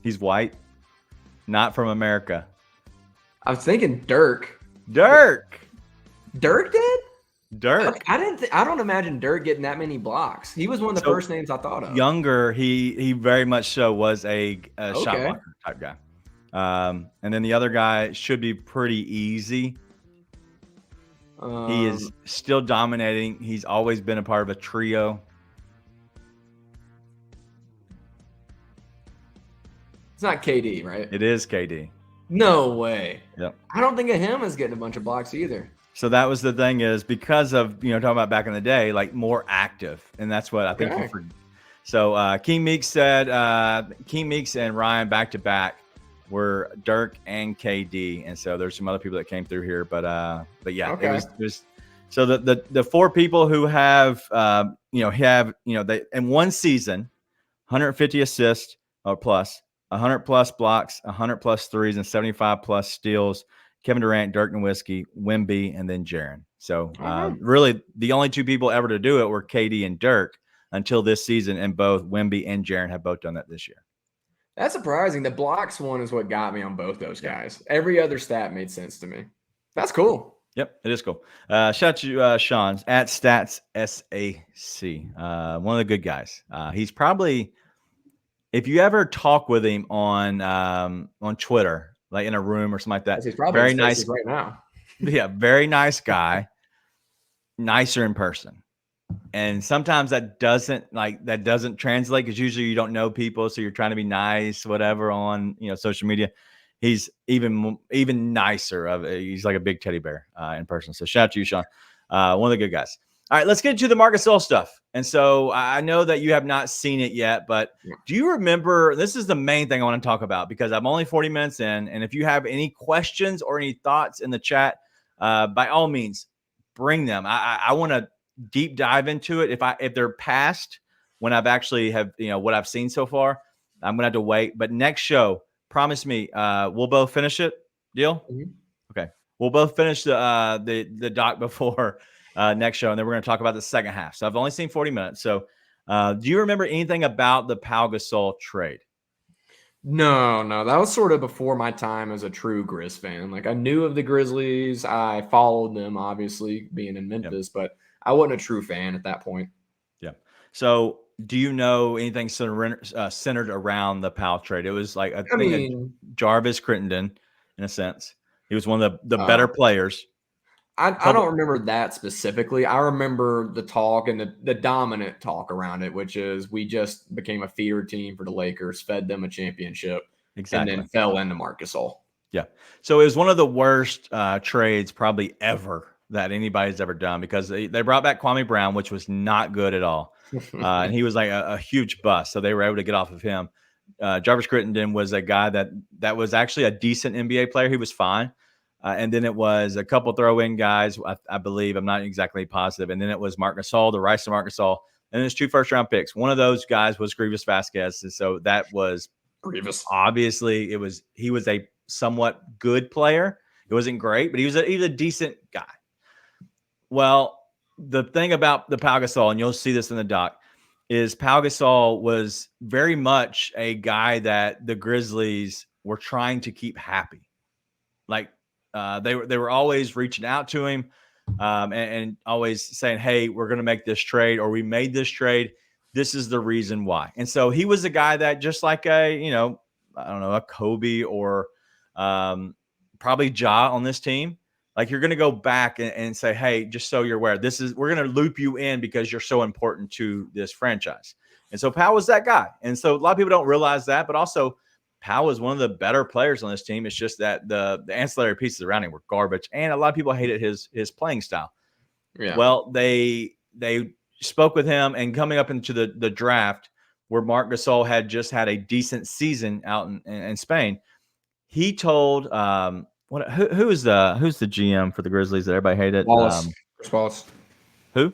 He's white. Not from America. I was thinking Dirk. Dirk did? Dirk. I don't imagine Dirk getting that many blocks. He was one of the first names I thought of. Younger, he very much so was a shot blocker type guy. And then the other guy should be pretty easy. He is still dominating. He's always been a part of a trio. It's not KD, right? It is KD. No way. Yep. I don't think of him as getting a bunch of blocks either. So that was the thing, is because of, talking about back in the day, like more active. And that's what I think. So King Meeks said, King Meeks and Ryan back to back were Dirk and KD. And so there's some other people that came through here, but yeah, it was so the 4 people who have, they in one season, 150 assists or plus, 100 plus blocks, 100 plus threes, and 75 plus steals. Kevin Durant, Dirk Nowitzki, Wemby, and then Jaren. So really the only 2 people ever to do it were KD and Dirk until this season, and both Wemby and Jaren have both done that this year. That's surprising. The blocks one is what got me on both those guys. Every other stat made sense to me. That's cool. Yep, it is cool. Shout out to Sean at StatSAC. One of the good guys. He's probably, if you ever talk with him on Twitter, like in a room or something like that, he's probably very nice right now. Yeah, very nice guy. Nicer in person. And sometimes that doesn't translate, because usually you don't know people, so you're trying to be nice, whatever, on social media. He's even nicer. He's like a big teddy bear in person. So shout out to you, Sean. One of the good guys. All right, let's get to the Marc Gasol stuff. And so I know that you have not seen it yet, but do you remember? This is the main thing I want to talk about, because I'm only 40 minutes in, and if you have any questions or any thoughts in the chat, by all means, bring them. I want to deep dive into it. If they're past when I've actually have what I've seen so far, I'm gonna have to wait. But next show, promise me, we'll both finish it. Deal? Mm-hmm. Okay, we'll both finish the doc before next show, and then we're gonna talk about the second half. So I've only seen 40 minutes. So do you remember anything about the Pau Gasol trade? No, that was sort of before my time as a true Grizz fan. Like, I knew of the Grizzlies, I followed them, obviously being in Memphis, but I wasn't a true fan at that point. Yeah. So do you know anything centered around the Powell trade? It was like, I think Jarvis Crittenden, in a sense. He was one of the better players. I don't remember that specifically. I remember the talk and the dominant talk around it, which is we just became a feeder team for the Lakers, fed them a championship, and then fell into Marc Gasol. Yeah. So it was one of the worst trades probably ever that anybody's ever done, because they brought back Kwame Brown, which was not good at all. And he was like a huge bust. So they were able to get off of him. Jarvis Crittenden was a guy that was actually a decent NBA player. He was fine. And then it was a couple throw-in guys, I believe. I'm not exactly positive. And then it was Marc Gasol, the rise of Marc Gasol. And there's 2 first-round picks. One of those guys was Grievous Vasquez. And so that was Grievous. Obviously, he was a somewhat good player. It wasn't great, but he was a decent guy. Well, the thing about the Pau Gasol, and you'll see this in the doc, is Pau Gasol was very much a guy that the Grizzlies were trying to keep happy. Like they were always reaching out to him and always saying, hey, we're going to make this trade, or we made this trade. This is the reason why. And so he was a guy that, just like a Kobe or probably Ja on this team, like you're going to go back and say, hey, just so you're aware, we're going to loop you in because you're so important to this franchise. And so Pau was that guy. And so a lot of people don't realize that, but also Pau was one of the better players on this team. It's just that the ancillary pieces around him were garbage. And a lot of people hated his playing style. Yeah. Well, they spoke with him, and coming up into the draft where Marc Gasol had just had a decent season out in Spain, he told who's the GM for the Grizzlies that everybody hated? Wallace. Chris Wallace. Who?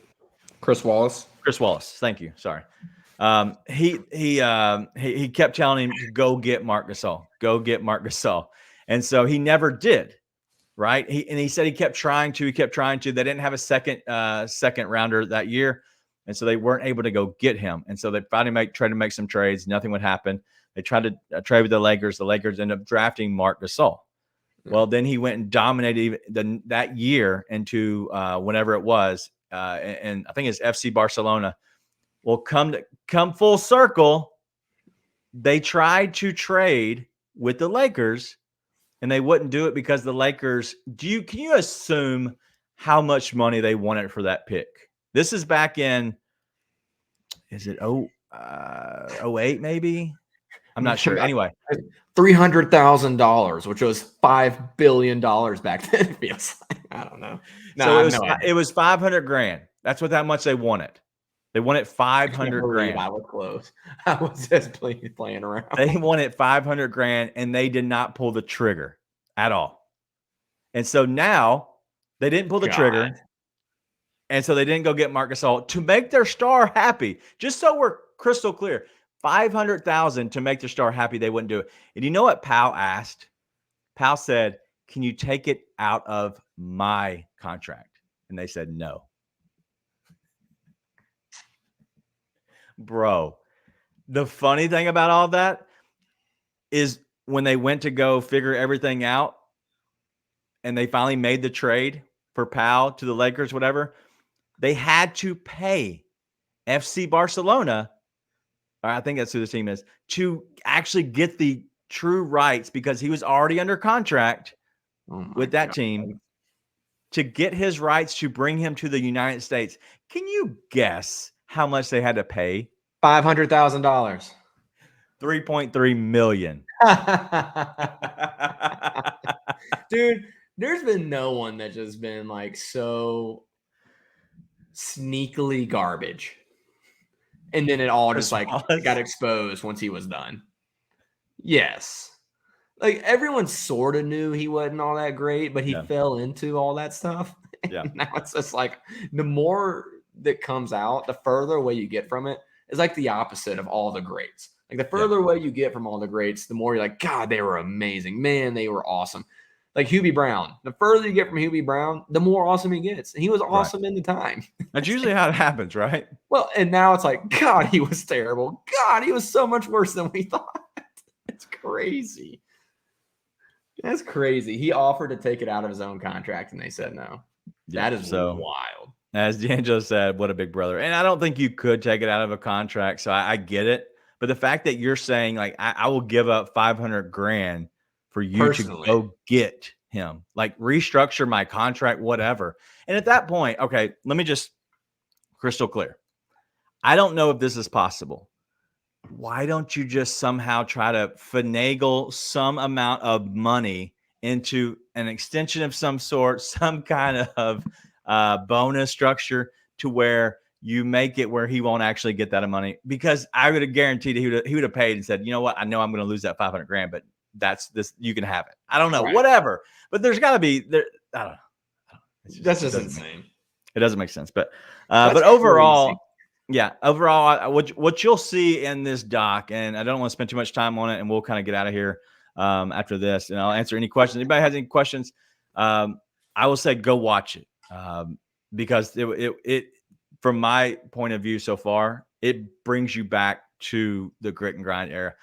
Chris Wallace. Chris Wallace. Thank you. Sorry. He kept telling him to go get Marc Gasol. Go get Marc Gasol. And so he never did. Right. He said he kept trying to. They didn't have a second rounder that year. And so they weren't able to go get him. And so they finally tried to make some trades. Nothing would happen. They tried to trade with the Lakers. The Lakers ended up drafting Marc Gasol. Well, then he went and dominated that year into whenever it was. And I think it's FC Barcelona. Well, come full circle, they tried to trade with the Lakers, and they wouldn't do it because the Lakers. Can you assume how much money they wanted for that pick? This is back in, is it 08 maybe? I'm not sure. Anyway, $300,000, which was $5 billion back then. It feels like. I don't know. No, so it was $500,000. That's that much they wanted. They wanted $500,000. I was close. I was just playing around. They wanted $500,000, and they did not pull the trigger at all. And so now they didn't pull the trigger. And so they didn't go get Marc Gasol to make their star happy. Just so we're crystal clear, $500,000 to make their star happy, they wouldn't do it. And you know what Pau asked? Pau said, "Can you take it out of my contract?" And they said no. Bro, the funny thing about all that is when they went to go figure everything out and they finally made the trade for Pau to the Lakers, whatever, they had to pay FC Barcelona, or I think that's who the team is, to actually get the true rights because he was already under contract with that team to get his rights to bring him to the United States. Can you guess how much they had to pay? $500,000. $3.3 million. Dude, there's been no one that's just been like so sneakily garbage. And then it all just like got exposed once he was done. Yes. Like everyone sort of knew he wasn't all that great, but he fell into all that stuff. Yeah. Now it's just like the more that comes out, the further away you get from it. It's like the opposite of all the greats. Like the further away you get from all the greats, the more you're like, God, they were amazing. Man, they were awesome. Like Hubie Brown. The further you get from Hubie Brown, the more awesome he gets. And he was awesome in the time. That's usually how it happens, right? Well, and now it's like, God, he was terrible. God, he was so much worse than we thought. It's crazy. That's crazy. He offered to take it out of his own contract, and they said no. That is so wild. As D'Angelo said, what a big brother. And I don't think you could take it out of a contract, so I get it. But the fact that you're saying, like, I will give up $500,000 for you personally to go get him, like restructure my contract, whatever. And at that point, okay, let me just crystal clear. I don't know if this is possible. Why don't you just somehow try to finagle some amount of money into an extension of some sort, some kind of bonus structure to where you make it where he won't actually get that money? Because I would have guaranteed he would have paid and said, you know what, I know I'm going to lose that $500,000, but that's this. You can have it. I don't know, whatever. But there's got to be there. I don't know. That's just insane. It doesn't make sense. But overall. Crazy. Yeah, overall, what you'll see in this doc, and I don't want to spend too much time on it, and we'll kind of get out of here after this, and I'll answer any questions. Anybody has any questions, I will say go watch it. because it from my point of view so far, it brings you back to the grit and grind era.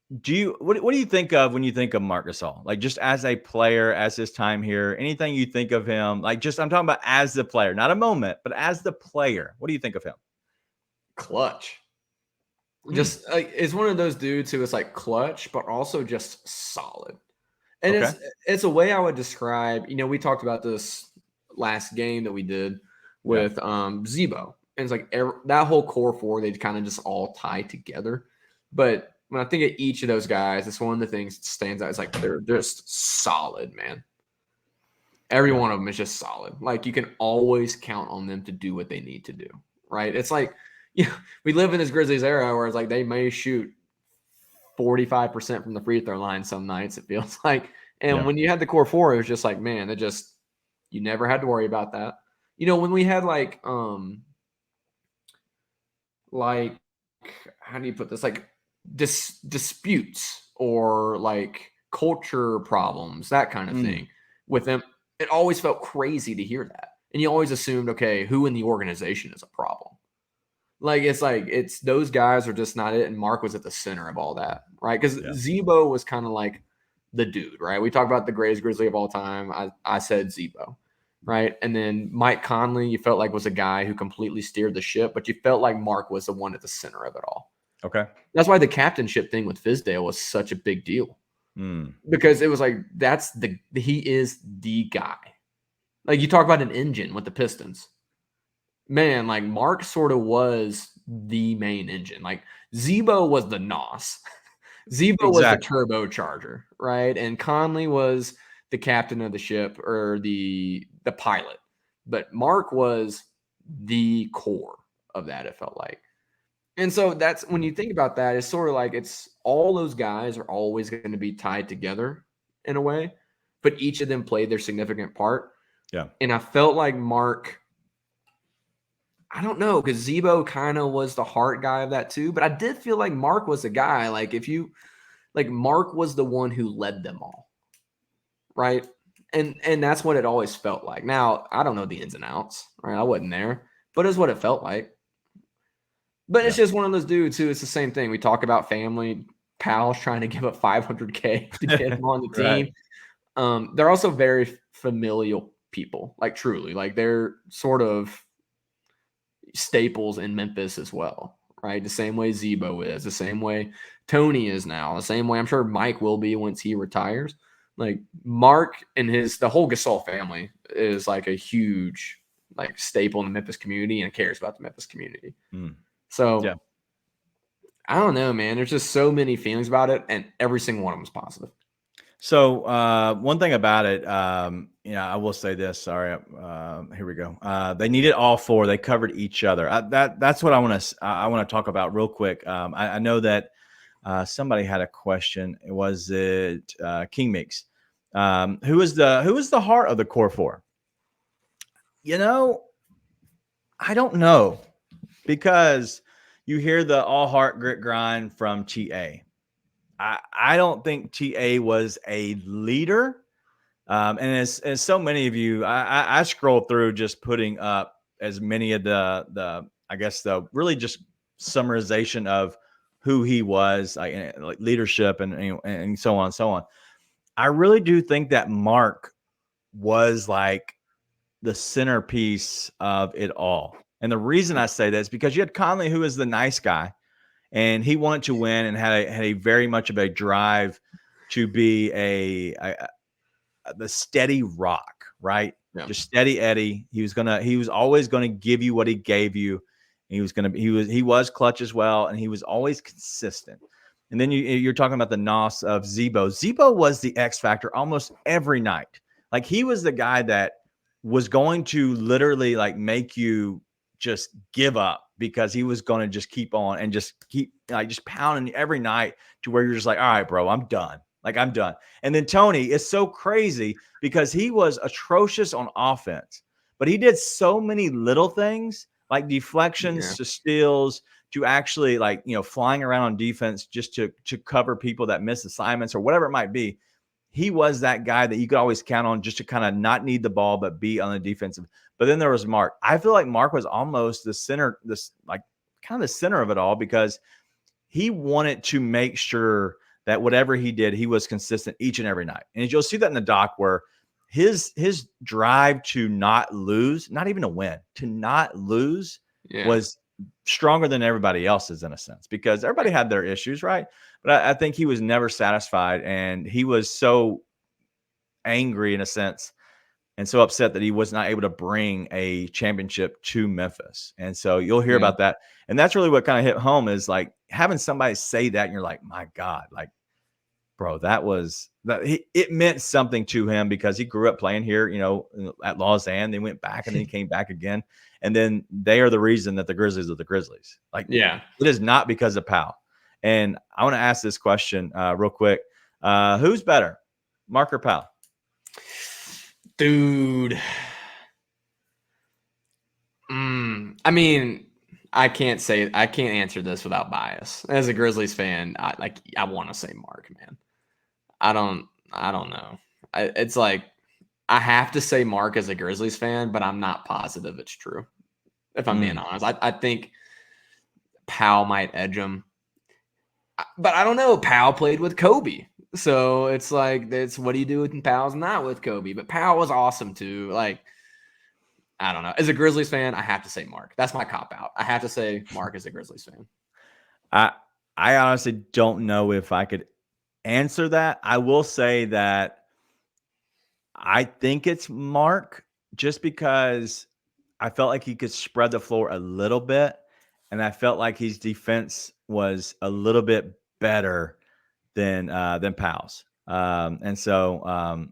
What do you think of when you think of Marc Gasol? Like, just as a player, as his time here, anything you think of him? Like, just I'm talking about as the player, not a moment, but as the player. What do you think of him? Clutch. Just like, it's one of those dudes who is like clutch, but also just solid. And it's a way I would describe. We talked about this last game that we did with Zebo, and it's like that whole core four, they kind of just all tie together. But when I think of each of those guys, it's one of the things that stands out. It's like they're just solid, man. Every one of them is just solid. Like, you can always count on them to do what they need to do, right? It's like, we live in this Grizzlies era where it's like they may shoot 45% from the free throw line some nights, it feels like. And when you had the core four, it was just like, man, you never had to worry about that. When we had like how do you put this? Like disputes or like culture problems, that kind of thing with them, it always felt crazy to hear that. And you always assumed, okay, who in the organization is a problem? It's those guys are just not it. And Marc was at the center of all that, right? Because Zebo was kind of like the dude, right? We talk about the greatest Grizzly of all time. I said Zebo, right? And then Mike Conley, you felt like was a guy who completely steered the ship, but you felt like Marc was the one at the center of it all. Okay. That's why the captainship thing with Fizdale was such a big deal. Because it was like, he is the guy. Like, you talk about an engine with the Pistons. Man, like, Marc sort of was the main engine. Like, Zebo was the NOS. Zebo was the turbocharger, right? And Conley was the captain of the ship, or the pilot. But Marc was the core of that, it felt like. And so that's, when you think about that, it's sort of like, it's all those guys are always going to be tied together in a way, but each of them played their significant part. Yeah. And I felt like Marc, I don't know, because Zebo kind of was the heart guy of that too, but I did feel like Marc was the guy. Like, Marc was the one who led them all, right? And that's what it always felt like. Now, I don't know the ins and outs, right? I wasn't there, but it's what it felt like. But it's just one of those dudes who, it's the same thing. We talk about family, pals trying to give up $500K to get him on the team. Right. They're also very familial people, like, truly. Like, they're sort of staples in Memphis as well, right? The same way Zebo is, the same way Tony is now, the same way I'm sure Mike will be once he retires. Like, Marc and the whole Gasol family is like a huge, like, staple in the Memphis community and cares about the Memphis community. So I don't know, man. There's just so many feelings about it, and every single one of them is positive. So one thing about it, I will say this. Sorry, here we go. They needed all four. They covered each other. That's what I want to talk about real quick. I know that somebody had a question. Was it King Meeks? Who is the heart of the core four? I don't know, because you hear the all heart grit grind from TA. I don't think TA was a leader. And as so many of you, I scroll through just putting up as many of the I guess the really just summarization of who he was, like leadership and so on and so on. I really do think that Marc was like the centerpiece of it all. And the reason I say that is because you had Conley, who is the nice guy, and he wanted to win and had a very much of a drive to be the steady rock, right? Yeah. Just steady Eddie. He was always gonna give you what he gave you. He was clutch as well, and he was always consistent. And then you're talking about the NOS of Zebo. Zebo was the X factor almost every night. Like, he was the guy that was going to literally like make you just give up, because he was going to just keep on and just keep just pounding every night to where you're just like, all right, bro, I'm done. Like, I'm done. And then Tony is so crazy because he was atrocious on offense, but he did so many little things like deflections to steals to actually flying around on defense just to cover people that miss assignments or whatever it might be. he was that guy that you could always count on just to kind of not need the ball, but be on the defensive. But then there was Marc. I feel like Marc was almost the center, kind of the center of it all, because he wanted to make sure that whatever he did, he was consistent each and every night. And you'll see that in the doc where his drive to not lose, not even to win, to not lose was stronger than everybody else's in a sense, because everybody had their issues, right? But I think he was never satisfied, and he was so angry in a sense and so upset that he was not able to bring a championship to Memphis. And so you'll hear about that. And that's really what kind of hit home, is like having somebody say that and you're like, my God, like, bro, it meant something to him, because he grew up playing here, at Lausanne. They went back and then he came back again. And then they are the reason that the Grizzlies are the Grizzlies. Like, it is not because of Powell. And I want to ask this question real quick. Who's better, Marc or Powell? Dude. I mean, I can't answer this without bias. As a Grizzlies fan, I want to say Marc, man. I don't know. It's like, I have to say Marc as a Grizzlies fan, but I'm not positive it's true. If I'm being honest, I think Powell might edge him, but I don't know. Powell played with Kobe, so it's like, what do you do when Powell's not with Kobe? But Powell was awesome too. Like, I don't know. As a Grizzlies fan, I have to say Marc. That's my cop out. I have to say Marc as a Grizzlies fan. I honestly don't know if I could answer that. I will say that I think it's Marc, just because I felt like he could spread the floor a little bit, and I felt like his defense was a little bit better than Powell's. And so, all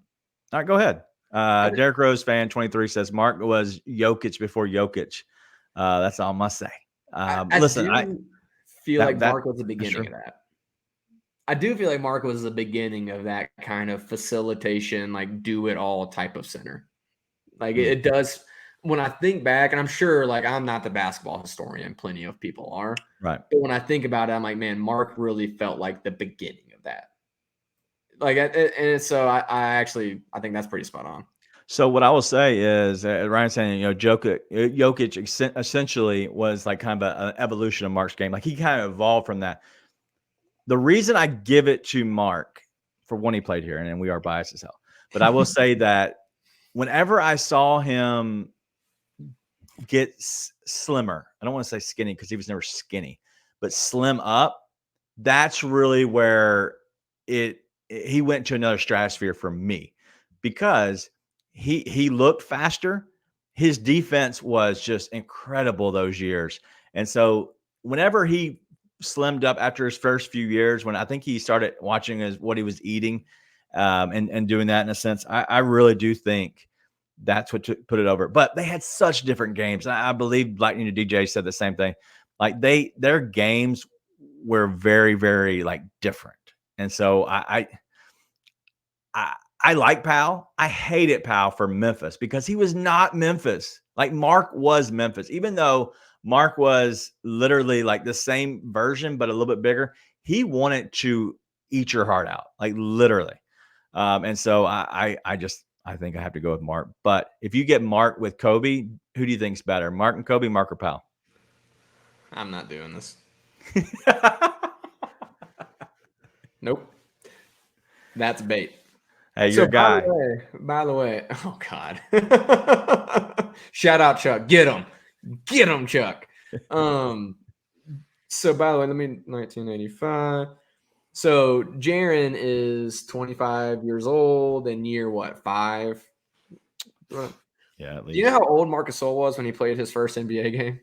right, go ahead. Derek Rose fan 23 says Marc was Jokic before Jokic. That's all I must say. Listen, I feel like Marc was the beginning of that. I do feel like Marc was the beginning of that kind of facilitation, like do it all type of center. Like it does. When I think back, and I'm sure, like, I'm not the basketball historian, plenty of people are. Right. But when I think about it, I'm like, man, Marc really felt like the beginning of that. Like, and so I think that's pretty spot on. So what I will say is, Ryan's saying, Jokic essentially was like kind of an evolution of Marc's game. Like, he kind of evolved from that. The reason I give it to Marc, for when he played here, and we are biased as hell, but I will say that whenever I saw him get slimmer, I don't want to say skinny because he was never skinny, but slim up, that's really where he went to another stratosphere for me, because he looked faster. His defense was just incredible those years. And so whenever he slimmed up after his first few years, when I think he started watching what he was eating and doing that in a sense, I really do think that's what put it over. But they had such different games. I believe Lightning and DJ said the same thing. Like, their games were very, very like different. And so I like Powell. I hated Powell for Memphis because he was not Memphis. Like, Marc was Memphis, even though Marc was literally like the same version, but a little bit bigger. He wanted to eat your heart out, like literally. And so I think I have to go with Marc. But if you get Marc with Kobe, who do you think's better, Marc and Kobe, Marc or Powell? I'm not doing this. Nope. That's bait. Hey, your guy. By the way, oh God. Shout out Chuck. Get him, Chuck. So by the way, 1985. So Jaren is 25 years old and year what, 5? Yeah, at least. Do you know how old Marc Gasol was when he played his first NBA game?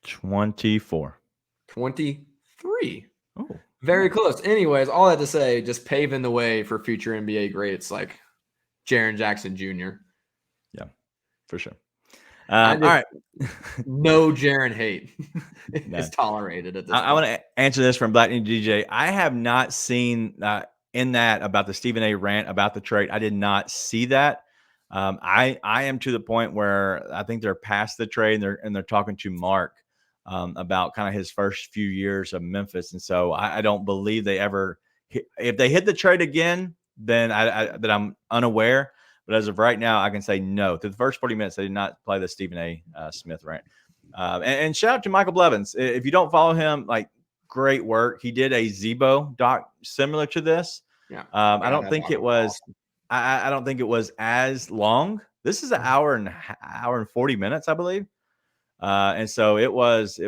24. 23. Oh. Very close. Anyways, all that to say, just paving the way for future NBA greats like Jaren Jackson Jr. Yeah, for sure. All right. No Jaren hate is tolerated at this point. I want to answer this from Black and DJ. I have not seen in that about the Stephen A. rant about the trade. I did not see that. I am to the point where I think they're past the trade and they're talking to Marc about kind of his first few years of Memphis. And so I don't believe they ever, if they hit the trade again, then that I'm unaware. But as of right now, I can say no. Through the first 40 minutes, they did not play the Stephen A. Smith rant. And shout out to Michael Blevins. If you don't follow him, like, great work. He did a Zebo doc similar to this. Yeah. I don't think it was. I don't think it was as long. This is an hour and 40 minutes, I believe. And so it was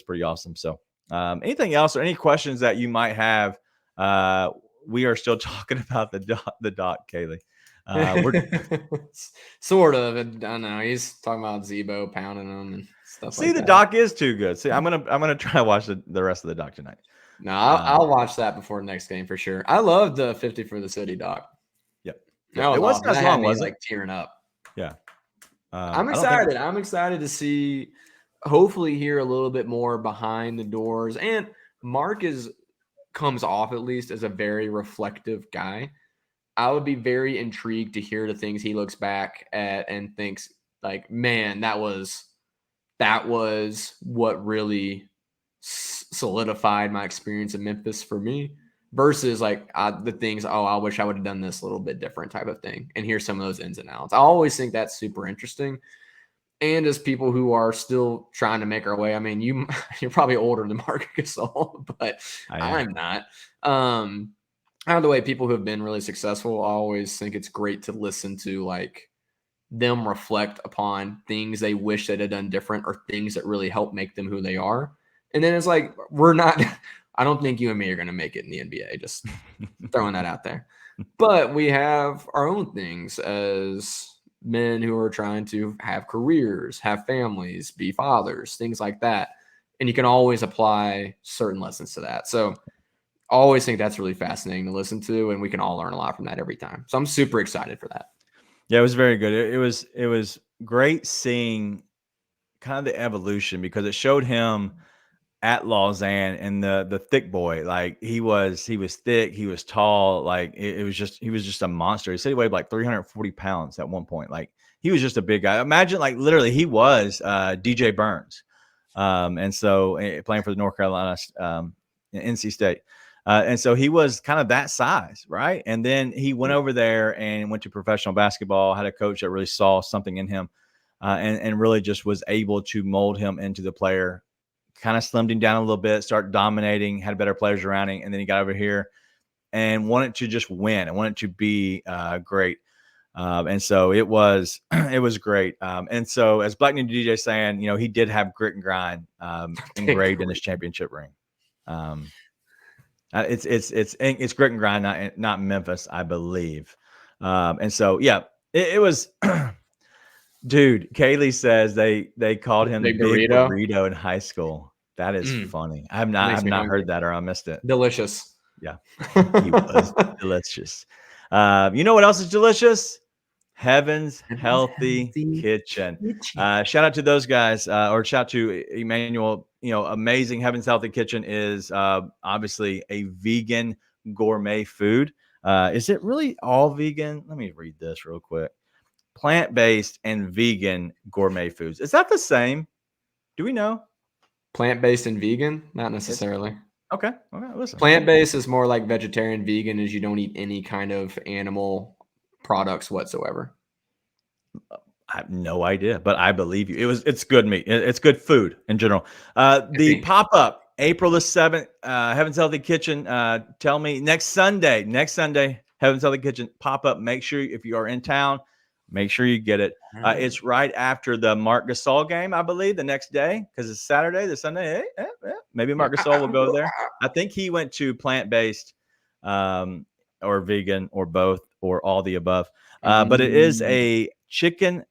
pretty awesome. So anything else or any questions that you might have? We are still talking about the doc, Kaylee. Sort of. I don't know. He's talking about Zebo pounding them and stuff. See, the doc is too good. See, I'm gonna try to watch the rest of the doc tonight. No, I'll watch that before the next game for sure. I love the 50 for the City doc. Yep. No, it wasn't as long, was it? Like tearing up. Yeah. I'm excited. I'm excited to see. Hopefully, hear a little bit more behind the doors. And Marc comes off at least as a very reflective guy. I would be very intrigued to hear the things he looks back at and thinks like, man, that was what really solidified my experience in Memphis for me, versus like the things, I wish I would have done this a little bit different type of thing. And here's some of those ins and outs. I always think that's super interesting. And as people who are still trying to make our way, I mean, you're probably older than Marc Gasol, but I'm not. Out of the way, people who have been really successful, I always think it's great to listen to like them reflect upon things they wish they'd have done different or things that really help make them who they are. And then it's like, I don't think you and me are going to make it in the NBA, just throwing that out there. But we have our own things as men who are trying to have careers, have families, be fathers, things like that. And you can always apply certain lessons to that. So I always think that's really fascinating to listen to, and we can all learn a lot from that every time. So I'm super excited for that. Yeah, it was very good. It was great seeing kind of the evolution, because it showed him at Lausanne and the thick boy. Like he was thick, he was tall, like he was just a monster. He said he weighed like 340 pounds at one point. Like he was just a big guy. Imagine, like, literally he was DJ Burns. And so playing for the North Carolina NC State. And so he was kind of that size, right? And then he went over there and went to professional basketball, had a coach that really saw something in him, and really just was able to mold him into the player, kind of slimmed him down a little bit, started dominating, had better players around him, and then he got over here and wanted to just win and wanted to be great. And so it was great. And so as Black Ninja DJ saying, you know, he did have grit and grind engraved in his championship ring. It's grit and grind, not Memphis, I believe. And so, yeah, it was, dude, Kaylee says they called him Big Burrito in high school. That is funny. I've not heard that, or I missed it. Delicious. Yeah. He was delicious. You know what else is delicious? Heaven's Healthy Kitchen. Shout out to those guys, or shout out to Emmanuel. You know, amazing. Heaven's Healthy Kitchen is obviously a vegan gourmet food. Is it really all vegan? Let me read this real quick. Plant-based and vegan gourmet foods. Is that the same? Do we know? Plant-based and vegan? Not necessarily. Okay. Listen. Plant-based is more like vegetarian. Vegan is you don't eat any kind of animal products whatsoever. I have no idea, but I believe you. It's good meat. It's good food in general. The pop-up April the 7th, Heaven's Healthy Kitchen. Tell me next Sunday, Heaven's Healthy Kitchen pop-up. Make sure if you are in town, make sure you get it. It's right after the Marc Gasol game, I believe, the next day, because it's Saturday, the Sunday. Maybe Marc Gasol will go there. I think he went to plant-based or vegan or both or all the above. But it is a chicken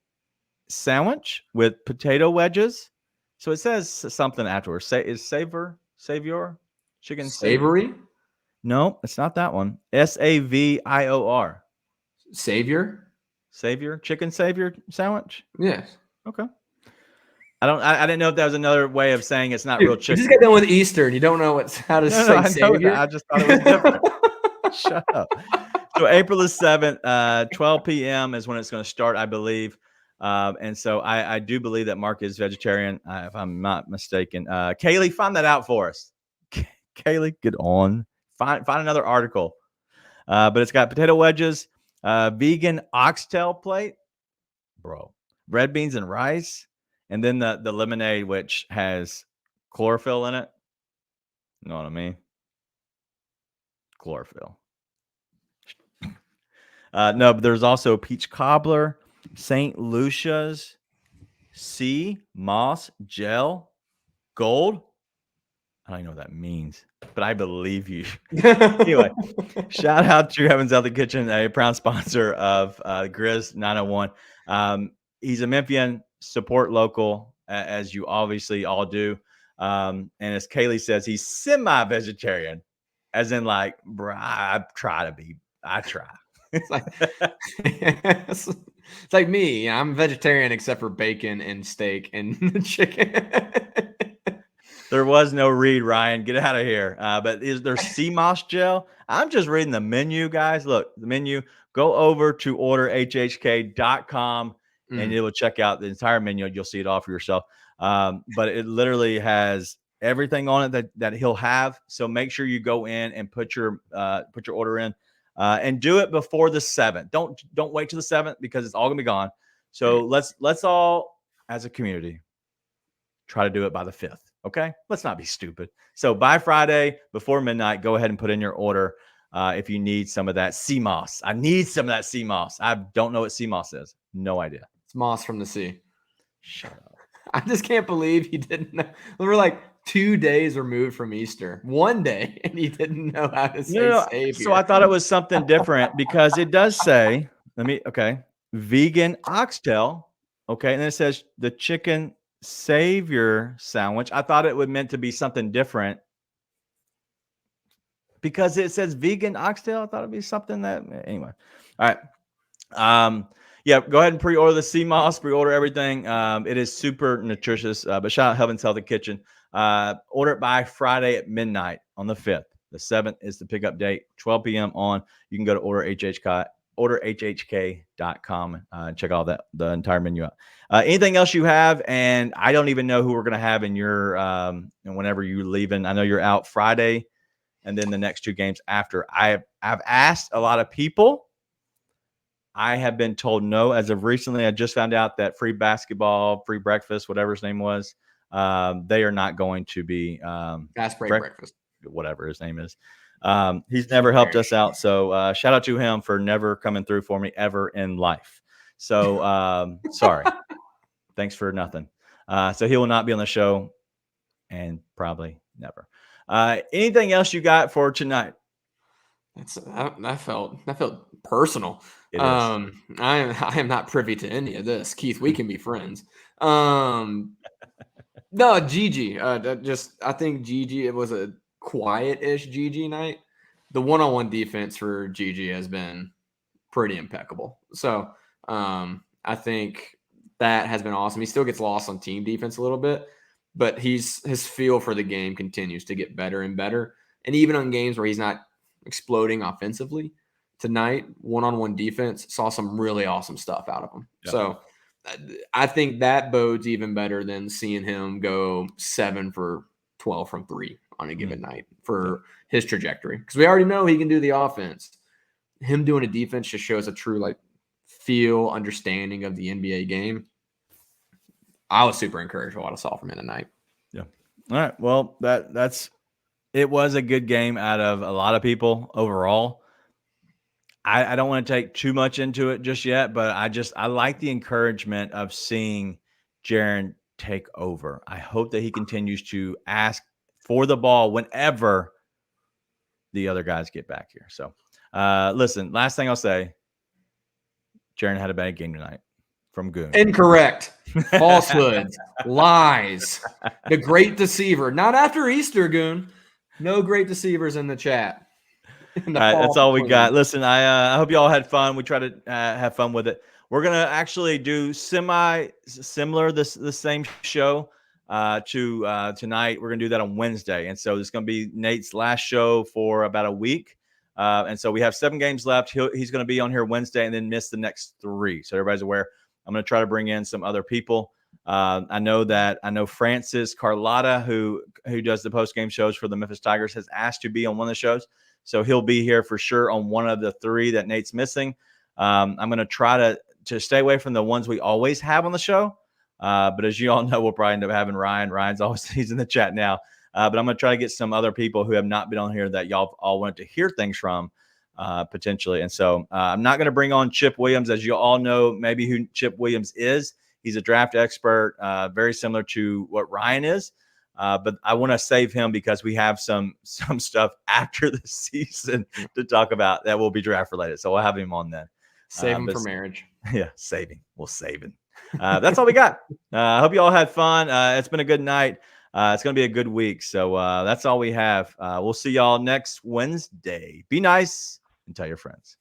sandwich with potato wedges. So it says something afterwards. Is Savior chicken savory? No, it's not that one. Savior. Savior chicken savior sandwich. Yes. Okay. I didn't know if that was another way of saying it's not real chicken. You just got done with Easter and you don't know how to say savior. I just thought it was different. Shut up. So April the 7th, 12 p.m. is when it's going to start, I believe. And so I do believe that Marc is vegetarian, if I'm not mistaken. Kaylee, find that out for us. Kaylee, get on. Find another article. But it's got potato wedges, vegan oxtail plate, bro, red beans and rice, and then the lemonade, which has chlorophyll in it. You know what I mean? Chlorophyll. No, but there's also peach cobbler, St. Lucia's, sea moss gel, gold. I don't even know what that means, but I believe you. Anyway, shout out to Heaven's Out the Kitchen, a proud sponsor of Grizz 901. He's a Memphian, support local, as you obviously all do. And as Kaylee says, he's semi-vegetarian, as in like, bro, I try. It's like, it's like me. I'm vegetarian except for bacon and steak and chicken. There was no read, Ryan. Get out of here. But is there sea moss gel? I'm just reading the menu, guys. Look, the menu. Go over to orderhhk.com and it will check out the entire menu. You'll see it all for yourself. But it literally has everything on it that he'll have. So make sure you go in and put your order in. And do it before the 7th. Don't wait till the 7th because it's all gonna be gone. So let's all, as a community, try to do it by the 5th. Okay, let's not be stupid. So by Friday before midnight, go ahead and put in your order if you need some of that sea moss. I need some of that sea moss. I don't know what sea moss is. No idea. It's moss from the sea. Shut up. I just can't believe he didn't know. We're like 2 days removed from Easter. 1 day, and he didn't know how to say Savior. So I thought it was something different because it does say, vegan oxtail. Okay, and then it says the chicken Savior sandwich. I thought it would meant to be something different because it says vegan oxtail. I thought it'd be something that anyway. All right. Yeah, go ahead and pre-order the sea moss, pre-order everything. It is super nutritious. But shout out Heaven's Healthy Kitchen. Order it by Friday at midnight on the 5th. The 7th is the pickup date, 12 p.m. on. You can go to orderhhk.com and check all that, the entire menu out. Anything else you have? And I don't even know who we're going to have in your, and whenever you're leaving. I know you're out Friday and then the next 2 games after. I've asked a lot of people. I have been told no. As of recently, I just found out that free basketball, free breakfast, whatever his name was, they are not going to be fast break breakfast, whatever his name is. He's never helped us out. So shout out to him for never coming through for me ever in life. So sorry. Thanks for nothing. So he will not be on the show and probably never. Anything else you got for tonight? That felt personal. I am not privy to any of this. Keith, we can be friends. No, Gigi. I think Gigi, it was a quiet-ish Gigi night. The one-on-one defense for Gigi has been pretty impeccable. So I think that has been awesome. He still gets lost on team defense a little bit, but his feel for the game continues to get better and better. And even on games where he's not exploding offensively, tonight, one-on-one defense, saw some really awesome stuff out of him. Yeah. So I think that bodes even better than seeing him go 7 for 12 from 3 on a given night for his trajectory. Because we already know he can do the offense. Him doing a defense just shows a true feel, understanding of the NBA game. I was super encouraged by what I saw from him tonight. Yeah. All right. Well, it was a good game out of a lot of people overall. I don't want to take too much into it just yet, but I like the encouragement of seeing Jaren take over. I hope that he continues to ask for the ball whenever the other guys get back here. So, listen, last thing I'll say, Jaren had a bad game tonight from Goon. Incorrect. Falsehoods. Lies. The great deceiver. Not after Easter, Goon. No great deceivers in the chat. All right, that's all we got. Listen, I hope you all had fun. We try to have fun with it. We're gonna actually do similar the same show to tonight. We're gonna do that on Wednesday, and so it's gonna be Nate's last show for about a week. And so we have 7 games left. He's gonna be on here Wednesday and then miss the next 3. So everybody's aware. I'm gonna try to bring in some other people. I know Francis Carlotta, who does the post game shows for the Memphis Tigers, has asked to be on one of the shows. So he'll be here for sure on one of the three that Nate's missing. I'm going to try to stay away from the ones we always have on the show. But as you all know, we'll probably end up having Ryan. He's in the chat now. But I'm going to try to get some other people who have not been on here that y'all all wanted to hear things from potentially. And so I'm not going to bring on Chip Williams. As you all know, maybe who Chip Williams is. He's a draft expert, very similar to what Ryan is. But I want to save him because we have some stuff after the season to talk about that will be draft related. So we'll have him on then. Save him for marriage. Yeah, saving. We'll save him. That's all we got. I hope you all had fun. It's been a good night. It's going to be a good week. So that's all we have. We'll see y'all next Wednesday. Be nice and tell your friends.